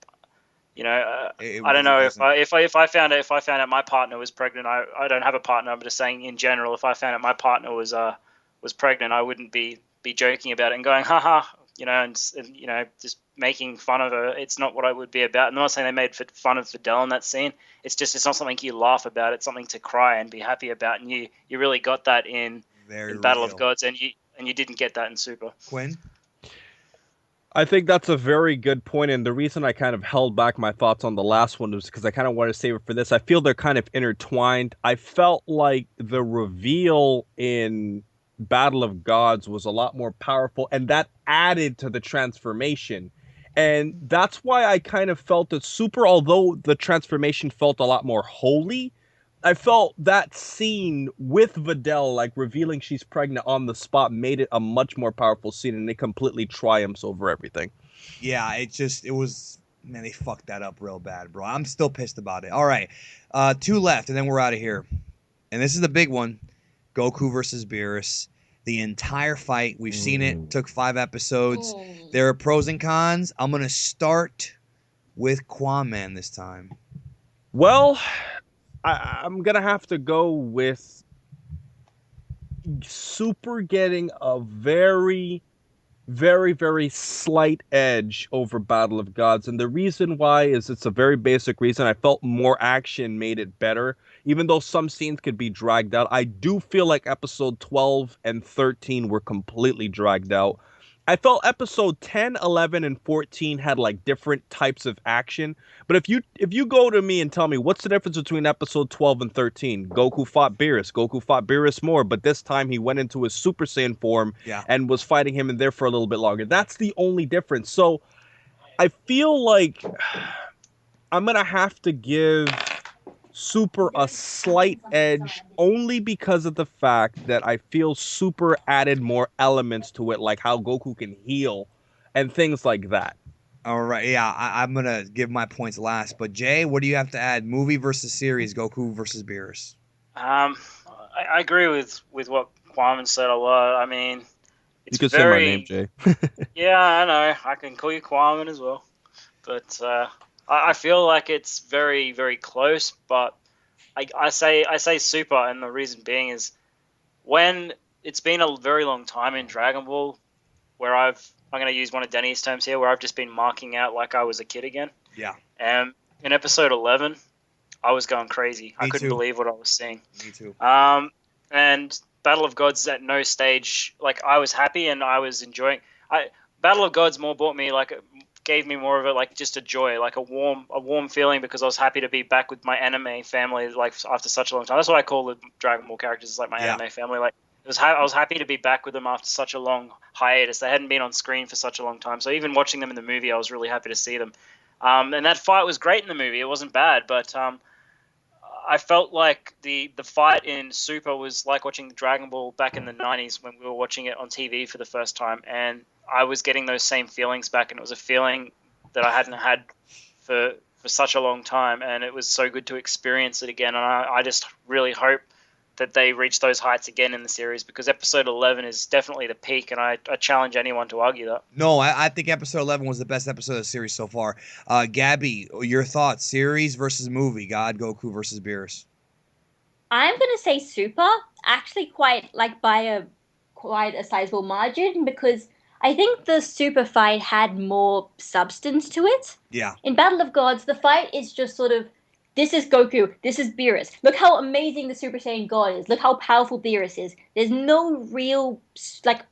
I don't know if I found out my partner was pregnant. I don't have a partner. I'm just saying in general, if I found out my partner was pregnant, I wouldn't be joking about it and going haha, and just making fun of her. It's not what I would be about. I'm not saying they made fun of Fidel in that scene. It's not something you laugh about. It's something to cry and be happy about. And you really got that in Very in Battle of real. Gods, and you didn't get that in Super. Quinn? I think that's a very good point, and the reason I kind of held back my thoughts on the last one was because I kind of wanted to save it for this. I feel they're kind of intertwined. I felt like the reveal in Battle of Gods was a lot more powerful, and that added to the transformation. And that's why I kind of felt that Super, although the transformation felt a lot more holy, I felt that scene with Videl, like revealing she's pregnant on the spot, made it a much more powerful scene, and it completely triumphs over everything. Yeah, it was, man, they fucked that up real bad, bro. I'm still pissed about it. All right, 2 left, and then we're out of here. And this is the big one: Goku versus Beerus. The entire fight, we've seen it. Took 5 episodes. There are pros and cons. I'm gonna start with QAAMAN this time. Well, I'm gonna have to go with Super getting a very, very, very slight edge over Battle of Gods. And the reason why is it's a very basic reason. I felt more action made it better. Even though some scenes could be dragged out, I do feel like episode 12 and 13 were completely dragged out. I felt episode 10, 11, and 14 had like different types of action. But if you go to me and tell me what's the difference between episode 12 and 13, Goku fought Beerus. Goku fought Beerus more, but this time he went into his Super Saiyan form and was fighting him in there for a little bit longer. That's the only difference. So I feel like I'm going to have to give Super a slight edge only because of the fact that I feel Super added more elements to it, like how Goku can heal and things like that. All right, yeah, I'm gonna give my points last. But Jay, what do you have to add? Movie versus series, Goku versus Beerus. I agree with what QAAMAN said a lot. I mean, it's you could very, say my name, Jay. Yeah, I know. I can call you QAAMAN as well. But I feel like it's very, very close. But I say Super, and the reason being is when it's been a very long time in Dragon Ball where I'm going to use one of Denny's terms here, where I've just been marking out like I was a kid again. Yeah. And in episode 11, I was going crazy. I couldn't believe what I was seeing. Me too. And Battle of Gods at no stage, like I was happy and I was enjoying. Battle of Gods more brought me like gave me more of it like just a joy, like a warm feeling because I was happy to be back with my anime family like after such a long time. That's what I call the Dragon Ball characters, it's like my anime family. Like I was happy to be back with them after such a long hiatus. They hadn't been on screen for such a long time. So even watching them in the movie, I was really happy to see them. And that fight was great in the movie. It wasn't bad, but I felt like the fight in Super was like watching Dragon Ball back in the 90s when we were watching it on TV for the first time. And I was getting those same feelings back, and it was a feeling that I hadn't had for such a long time. And it was so good to experience it again. And I just really hope that they reach those heights again in the series, because episode 11 is definitely the peak, and I challenge anyone to argue that. No, I think episode 11 was the best episode of the series so far. Gabby, your thoughts, series versus movie, God, Goku versus Beerus. I'm going to say Super, actually quite by quite a sizable margin, because I think the Super fight had more substance to it. Yeah. In Battle of Gods, the fight is just sort of, this is Goku, this is Beerus. Look how amazing the Super Saiyan God is. Look how powerful Beerus is. There's no real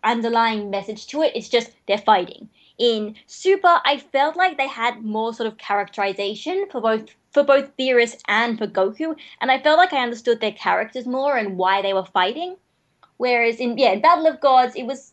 underlying message to it. It's just they're fighting. In Super, I felt like they had more sort of characterization for both Beerus and for Goku, and I felt like I understood their characters more and why they were fighting. Whereas in Battle of Gods, it was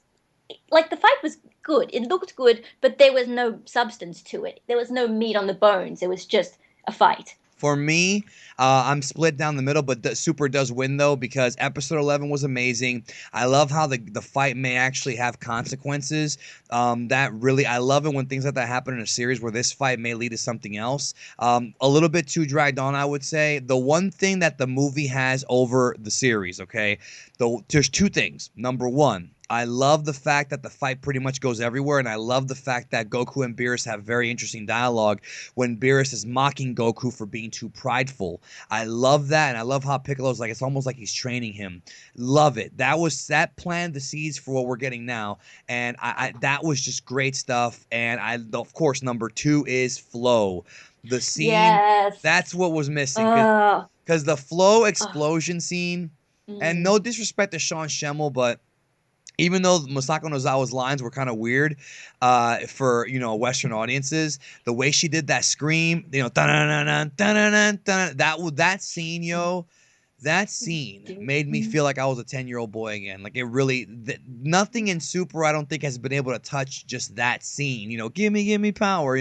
like the fight was good. It looked good, but there was no substance to it. There was no meat on the bones. It was just a fight. For me, I'm split down the middle, but Super does win, though, because episode 11 was amazing. I love how the fight may actually have consequences. I love it when things like that happen in a series where this fight may lead to something else. A little bit too dragged on, I would say. The one thing that the movie has over the series, okay, there's 2 things. Number 1, I love the fact that the fight pretty much goes everywhere, and I love the fact that Goku and Beerus have very interesting dialogue when Beerus is mocking Goku for being too prideful. I love that, and I love how Piccolo's like, it's almost like he's training him. Love it. That planted the seeds for what we're getting now, and that was just great stuff. And of course, number 2 is flow. The scene, that's what was missing. Because the flow explosion scene, And no disrespect to Sean Schemmel, but even though Masako Nozawa's lines were kind of weird for, Western audiences, the way she did that scream, that scene, that scene made me feel like I was a 10-year-old boy again. Like, it really, nothing in Super, I don't think, has been able to touch just that scene. Give me power,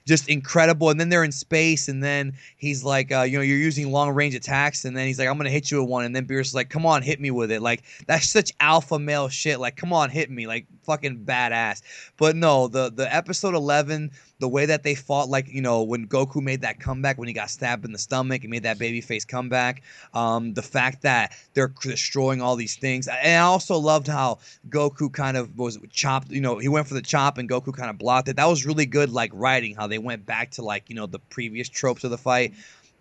just incredible. And then they're in space, and then he's like, you're using long-range attacks, and then he's like, I'm going to hit you with one. And then Beerus is like, come on, hit me with it. Like, that's such alpha male shit. Like, come on, hit me. Like, fucking badass. But no, the episode 11, the way that they fought, like, when Goku made that comeback, when he got stabbed in the stomach, he made that babyface comeback. The fact that they're destroying all these things. And I also loved how Goku kind of was chopped, he went for the chop and Goku kind of blocked it. That was really good, like, writing, how they went back to, like, the previous tropes of the fight.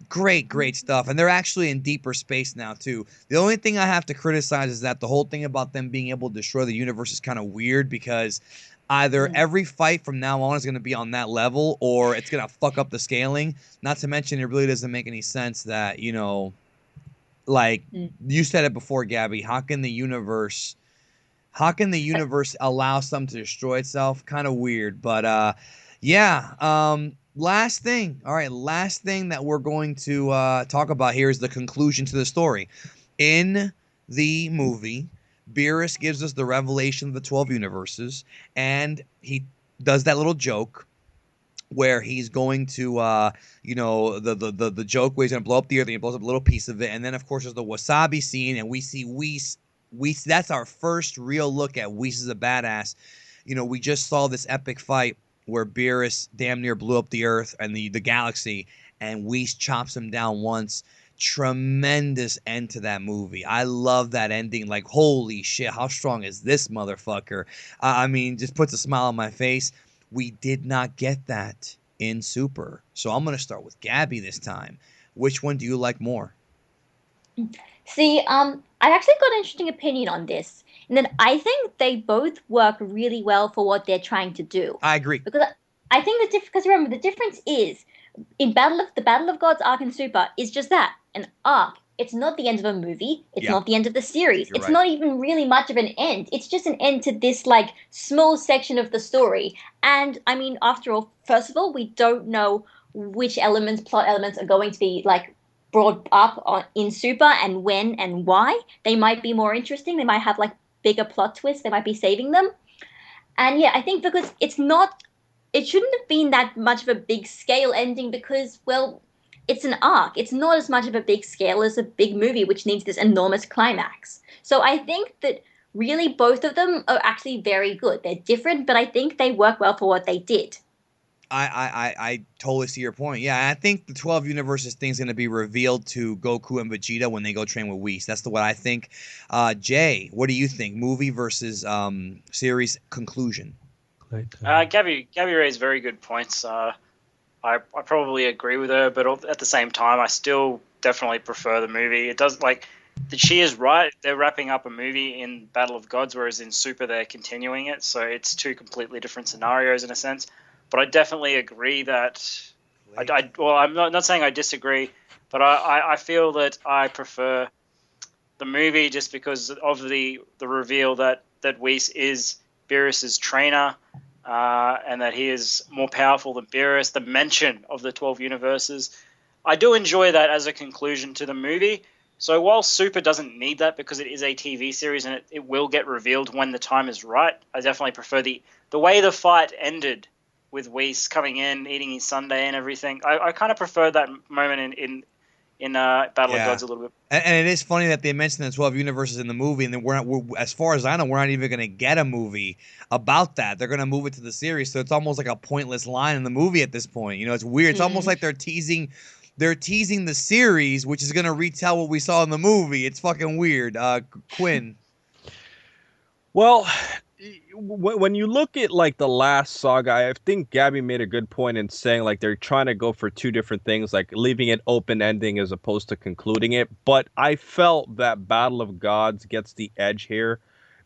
Great stuff. And they're actually in deeper space now, too. The only thing I have to criticize is that the whole thing about them being able to destroy the universe is kind of weird, because either every fight from now on is going to be on that level, or it's going to fuck up the scaling. Not to mention, it really doesn't make any sense that, like you said it before, Gabby, how can the universe allow something to destroy itself? Kind of weird. But last thing that we're going to talk about here is the conclusion to the story. In the movie, Beerus gives us the revelation of the 12 universes, and he does that little joke where he's going to, the joke where he's going to blow up the earth, and he blows up a little piece of it. And then, of course, there's the wasabi scene, and we see Whis. That's our first real look at Whis as a badass. We just saw this epic fight where Beerus damn near blew up the earth and the galaxy, and Whis chops him down once. Tremendous end to that movie. I love that ending. Like, holy shit, how strong is this motherfucker? Just puts a smile on my face. We did not get that in Super. So I'm going to start with Gabby this time. Which one do you like more? See, I actually got an interesting opinion on this. And then I think they both work really well for what they're trying to do. I agree. Because I think because remember, the difference is in the Battle of Gods arc in Super is just that, an arc. It's not the end of a movie. It's not the end of the series. It's not even really much of an end. It's just an end to this, like, small section of the story. And, after all, first of all, we don't know which plot elements are going to be, like, brought up in Super, and when and why. They might be more interesting. They might have, like, bigger plot twists. They might be saving them. And, yeah, I think because it shouldn't have been that much of a big scale ending because, well, it's an arc. It's not as much of a big scale as a big movie, which needs this enormous climax. So I think that really both of them are actually very good. They're different, but I think they work well for what they did. I totally see your point. Yeah, I think the 12 universes thing is going to be revealed to Goku and Vegeta when they go train with Whis. That's what I think. Jay, what do you think? Movie versus series conclusion? Gabby raised very good points. I probably agree with her, but at the same time, I still definitely prefer the movie. It does, like, she is right. They're wrapping up a movie in Battle of Gods, whereas in Super they're continuing it. So it's two completely different scenarios in a sense. But I definitely agree that I'm not saying I disagree, but I feel that I prefer the movie just because of the reveal that Whis is Beerus's trainer. And that he is more powerful than Beerus, the mention of the 12 universes. I do enjoy that as a conclusion to the movie. So while Super doesn't need that because it is a TV series and it will get revealed when the time is right, I definitely prefer the way the fight ended with Whis coming in, eating his sundae and everything. I kind of prefer that moment in Battle of Gods a little bit. And it is funny that they mentioned the 12 universes in the movie, and then we're as far as I know, we're not even going to get a movie about that. They're going to move it to the series, so it's almost like a pointless line in the movie at this point. It's weird. It's almost like they're teasing the series, which is going to retell what we saw in the movie. It's fucking weird. Quinn. Well, when you look at, like, the last saga, I think Gabby made a good point in saying, like, they're trying to go for two different things, like leaving it open ending as opposed to concluding it. But I felt that Battle of Gods gets the edge here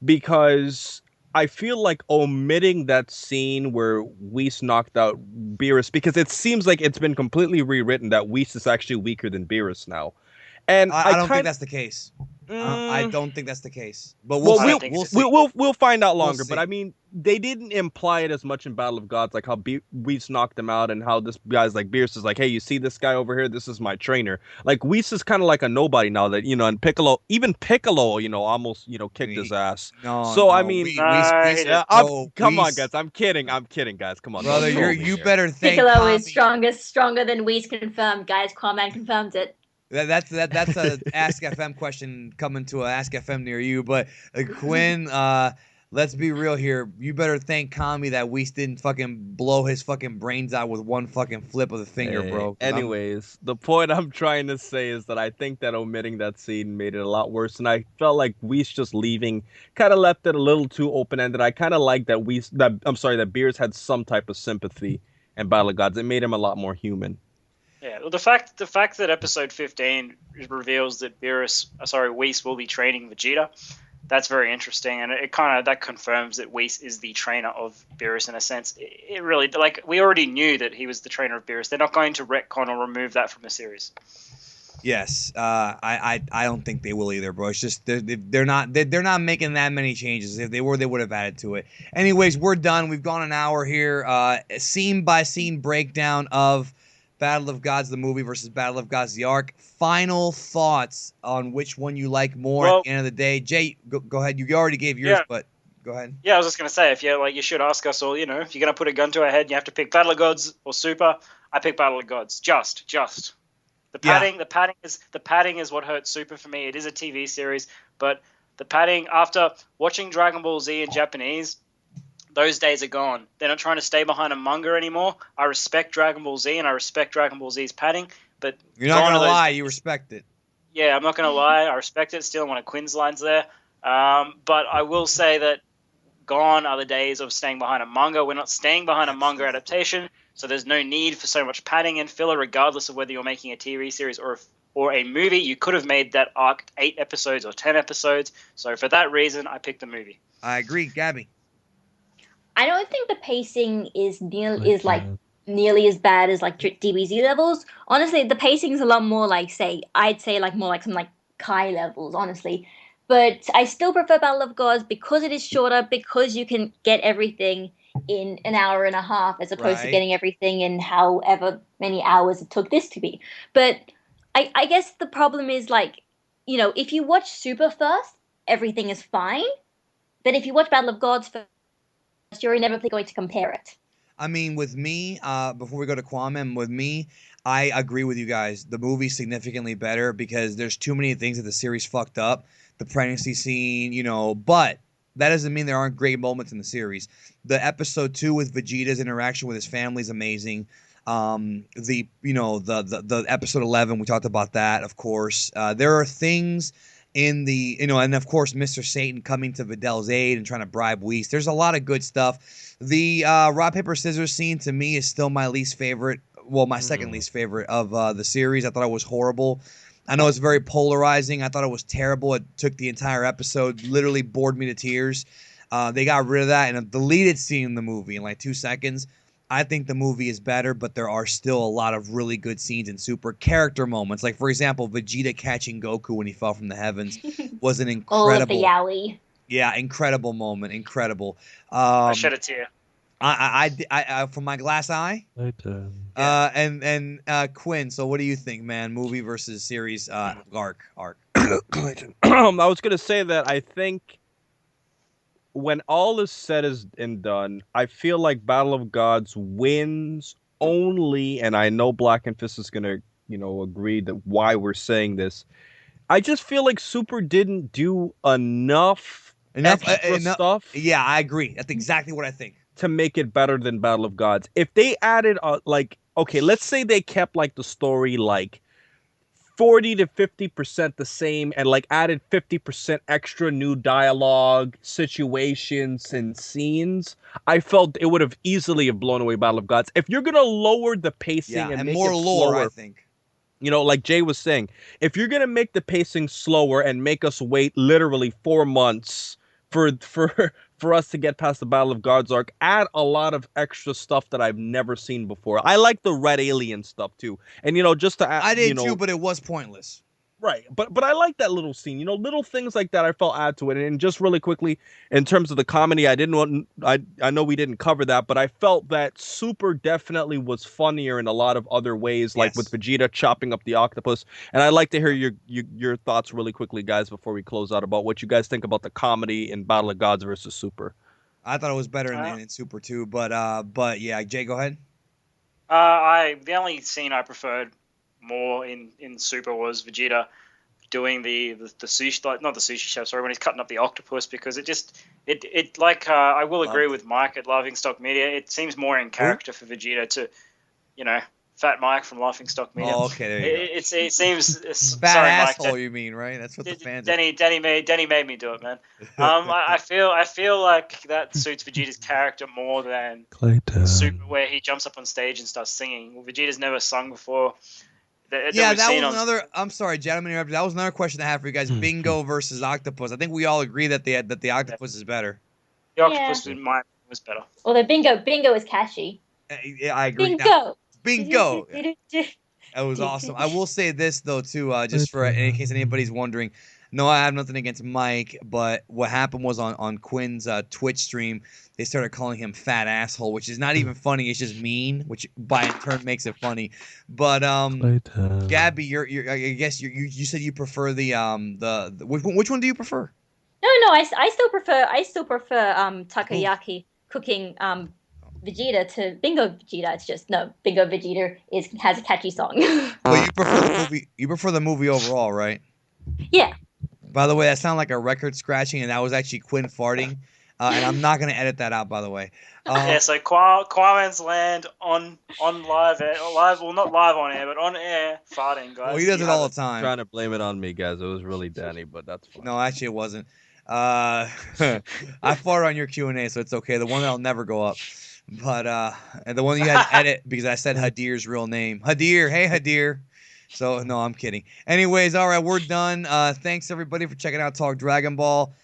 because I feel like omitting that scene where Whis knocked out Beerus, because it seems like it's been completely rewritten that Whis is actually weaker than Beerus now. And I don't think that's the case. I don't think that's the case, but Well, I we'll don't see. think We'll it's- see. we'll find out longer. But see. I mean, they didn't imply it as much in Battle of Gods, like how Whis knocked him out, and how this guy's like Beerus is like, hey, you see this guy over here? This is my trainer. Like Whis is kind of like a nobody now that and Piccolo, even Piccolo, almost kicked his ass. No, So I no, mean, he didn't. yeah, bro, come on, guys, I'm kidding, guys, come on, brother. don't troll me You here. better thank Piccolo is Kami. stronger than Whis confirmed, guys. QAAMAN confirmed it. That's a Ask FM question coming to a Ask FM near you. But Quinn, let's be real here. You better thank Kami that Whis didn't fucking blow his fucking brains out with one fucking flip of the finger, bro. Anyways, the point I'm trying to say is that I think that omitting that scene made it a lot worse, and I felt like Whis just leaving kind of left it a little too open-ended. I kind of like that that Beerus had some type of sympathy in Battle of Gods. It made him a lot more human. Yeah, well, the fact that episode 15 reveals that Whis will be training Vegeta, that's very interesting, and that confirms that Whis is the trainer of Beerus in a sense. It really, like, we already knew that he was the trainer of Beerus. They're not going to retcon or remove that from the series. Yes, I don't think they will either, bro. It's just they're not making that many changes. If they were, they would have added to it. Anyways, we're done. We've gone an hour here. Scene by scene breakdown of Battle of Gods the movie versus Battle of Gods the Arc. Final thoughts on which one you like more at the end of the day. Jay, go ahead. You already gave yours, but go ahead. Yeah, I was just gonna say, if you should ask us all. If you're gonna put a gun to our head, and you have to pick Battle of Gods or Super. I pick Battle of Gods. Just. The padding is what hurts Super for me. It is a TV series, but the padding, after watching Dragon Ball Z in Japanese, those days are gone. They're not trying to stay behind a manga anymore. I respect Dragon Ball Z and I respect Dragon Ball Z's padding, but you're not gonna lie, you respect it. Yeah, I'm not gonna lie, I respect it. Still, one of Quinn's lines there, but I will say that gone are the days of staying behind a manga. We're not staying behind a manga adaptation. So there's no need for so much padding and filler, regardless of whether you're making a TV series or a movie. You could have made that arc 8 episodes or 10 episodes. So for that reason, I picked the movie. I agree, Gabby. I don't think the pacing is nearly as bad as like DBZ levels. Honestly, the pacing is a lot more like more like some like Kai levels, honestly. But I still prefer Battle of Gods because it is shorter, because you can get everything in an hour and a half as opposed to getting everything in however many hours it took this to be. But I guess the problem is if you watch Super first, everything is fine. But if you watch Battle of Gods first, you're inevitably going to compare it. I mean, with me, before we go to QAAMAN, with me, I agree with you guys. The movie's significantly better because there's too many things that the series fucked up. The pregnancy scene, but that doesn't mean there aren't great moments in the series. The episode 2 with Vegeta's interaction with his family is amazing. The episode 11, we talked about that, of course. There are things in the, and of course, Mr. Satan coming to Vidal's aid and trying to bribe Whis. There's a lot of good stuff. The rock, paper, scissors scene to me is still my least favorite. Well, my second least favorite of the series. I thought it was horrible. I know it's very polarizing. I thought it was terrible. It took the entire episode, literally bored me to tears. They got rid of that and a deleted scene in the movie in like 2 seconds. I think the movie is better, but there are still a lot of really good scenes and super character moments. Like, for example, Vegeta catching Goku when he fell from the heavens was an incredible... All of the yaoi. Yeah, incredible moment. Incredible. I shed a tear. I from my glass eye. And Quinn. So, what do you think, man? Movie versus series arc. I was gonna say that I think when all is said and done, I feel like Battle of Gods wins only, and I know BLACKENFIST is gonna agree that why we're saying this. I just feel like Super didn't do enough extra stuff. Yeah, I agree. That's exactly what I think. To make it better than Battle of Gods. If they added let's say they kept the story 40 to 50% the same and added 50% extra new dialogue, situations, and scenes, I felt it would have easily blown away Battle of Gods. If you're gonna lower the pacing and make more it lore, slower, I think. Like Jay was saying, if you're gonna make the pacing slower and make us wait literally 4 months for us to get past the Battle of Gods arc, add a lot of extra stuff that I've never seen before. I like the red alien stuff too, and just to add, I did too, but it was pointless. Right, but I like that little scene. You know, little things like that I felt add to it. And just really quickly, in terms of the comedy, I know we didn't cover that, but I felt that Super definitely was funnier in a lot of other ways, like with Vegeta chopping up the octopus. And I'd like to hear your thoughts really quickly, guys, before we close out, about what you guys think about the comedy in Battle of Gods versus Super. I thought it was better in Super too, but yeah, Jay, go ahead. The only scene I preferred more in Super was Vegeta doing the sushi, like, not the sushi chef, sorry, when he's cutting up the octopus, because it like I will agree with Mike at LaughingStock Media. It seems more in character for Vegeta to, you know, Fat Mike from LaughingStock Media. Oh, okay, there you go. It seems Bad sorry, asshole, Mike. you mean, right? That's what the fans. Denny made me do it, man. I feel like that suits Vegeta's character more than Super, where he jumps up on stage and starts singing. Well, Vegeta's never sung before. Yeah, that was another. I'm sorry, gentlemen. That was another question I have for you guys. Bingo versus octopus. I think we all agree that the octopus is better. The octopus in my opinion was better. Although bingo is catchy. Yeah, I agree. Bingo. That was awesome. I will say this though too, just for in case anybody's wondering. No, I have nothing against Mike, but what happened was on Quinn's Twitch stream, they started calling him fat asshole, which is not even funny. It's just mean, which by in turn makes it funny. But Gabby, I guess you said you prefer the which one do you prefer? No, I still prefer Takoyaki cooking Vegeta to Bingo Vegeta. It's just Bingo Vegeta has a catchy song. Well, you prefer the movie. You prefer the movie overall, right? Yeah. By the way, that sounded like a record scratching, and that was actually Quinn farting. And I'm not gonna edit that out, by the way. Yeah, so QAAMAN'S LAND on live, well, not live on air, but on air farting, guys. Well, he does it all the time. Trying to blame it on me, guys. It was really Danny, but that's fine. No, actually, it wasn't. I farted on your Q&A, so it's okay. The one that'll never go up. But and the one you had to edit because I said Hadir's real name. Hadir, hey Hadir. So no, I'm kidding. Anyways, all right, we're done. Thanks everybody for checking out Talk Dragon Ball.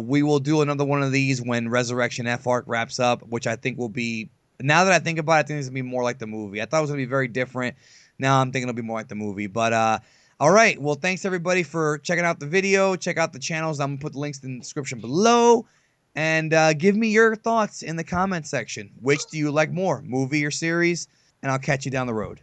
We will do another one of these when Resurrection F arc wraps up, which I think will be. Now that I think about it, I think it's gonna be more like the movie. I thought it was gonna be very different. Now I'm thinking it'll be more like the movie. But all right, well, thanks everybody for checking out the video. Check out the channels. I'm gonna put the links in the description below. And give me your thoughts in the comment section. Which do you like more, movie or series? And I'll catch you down the road.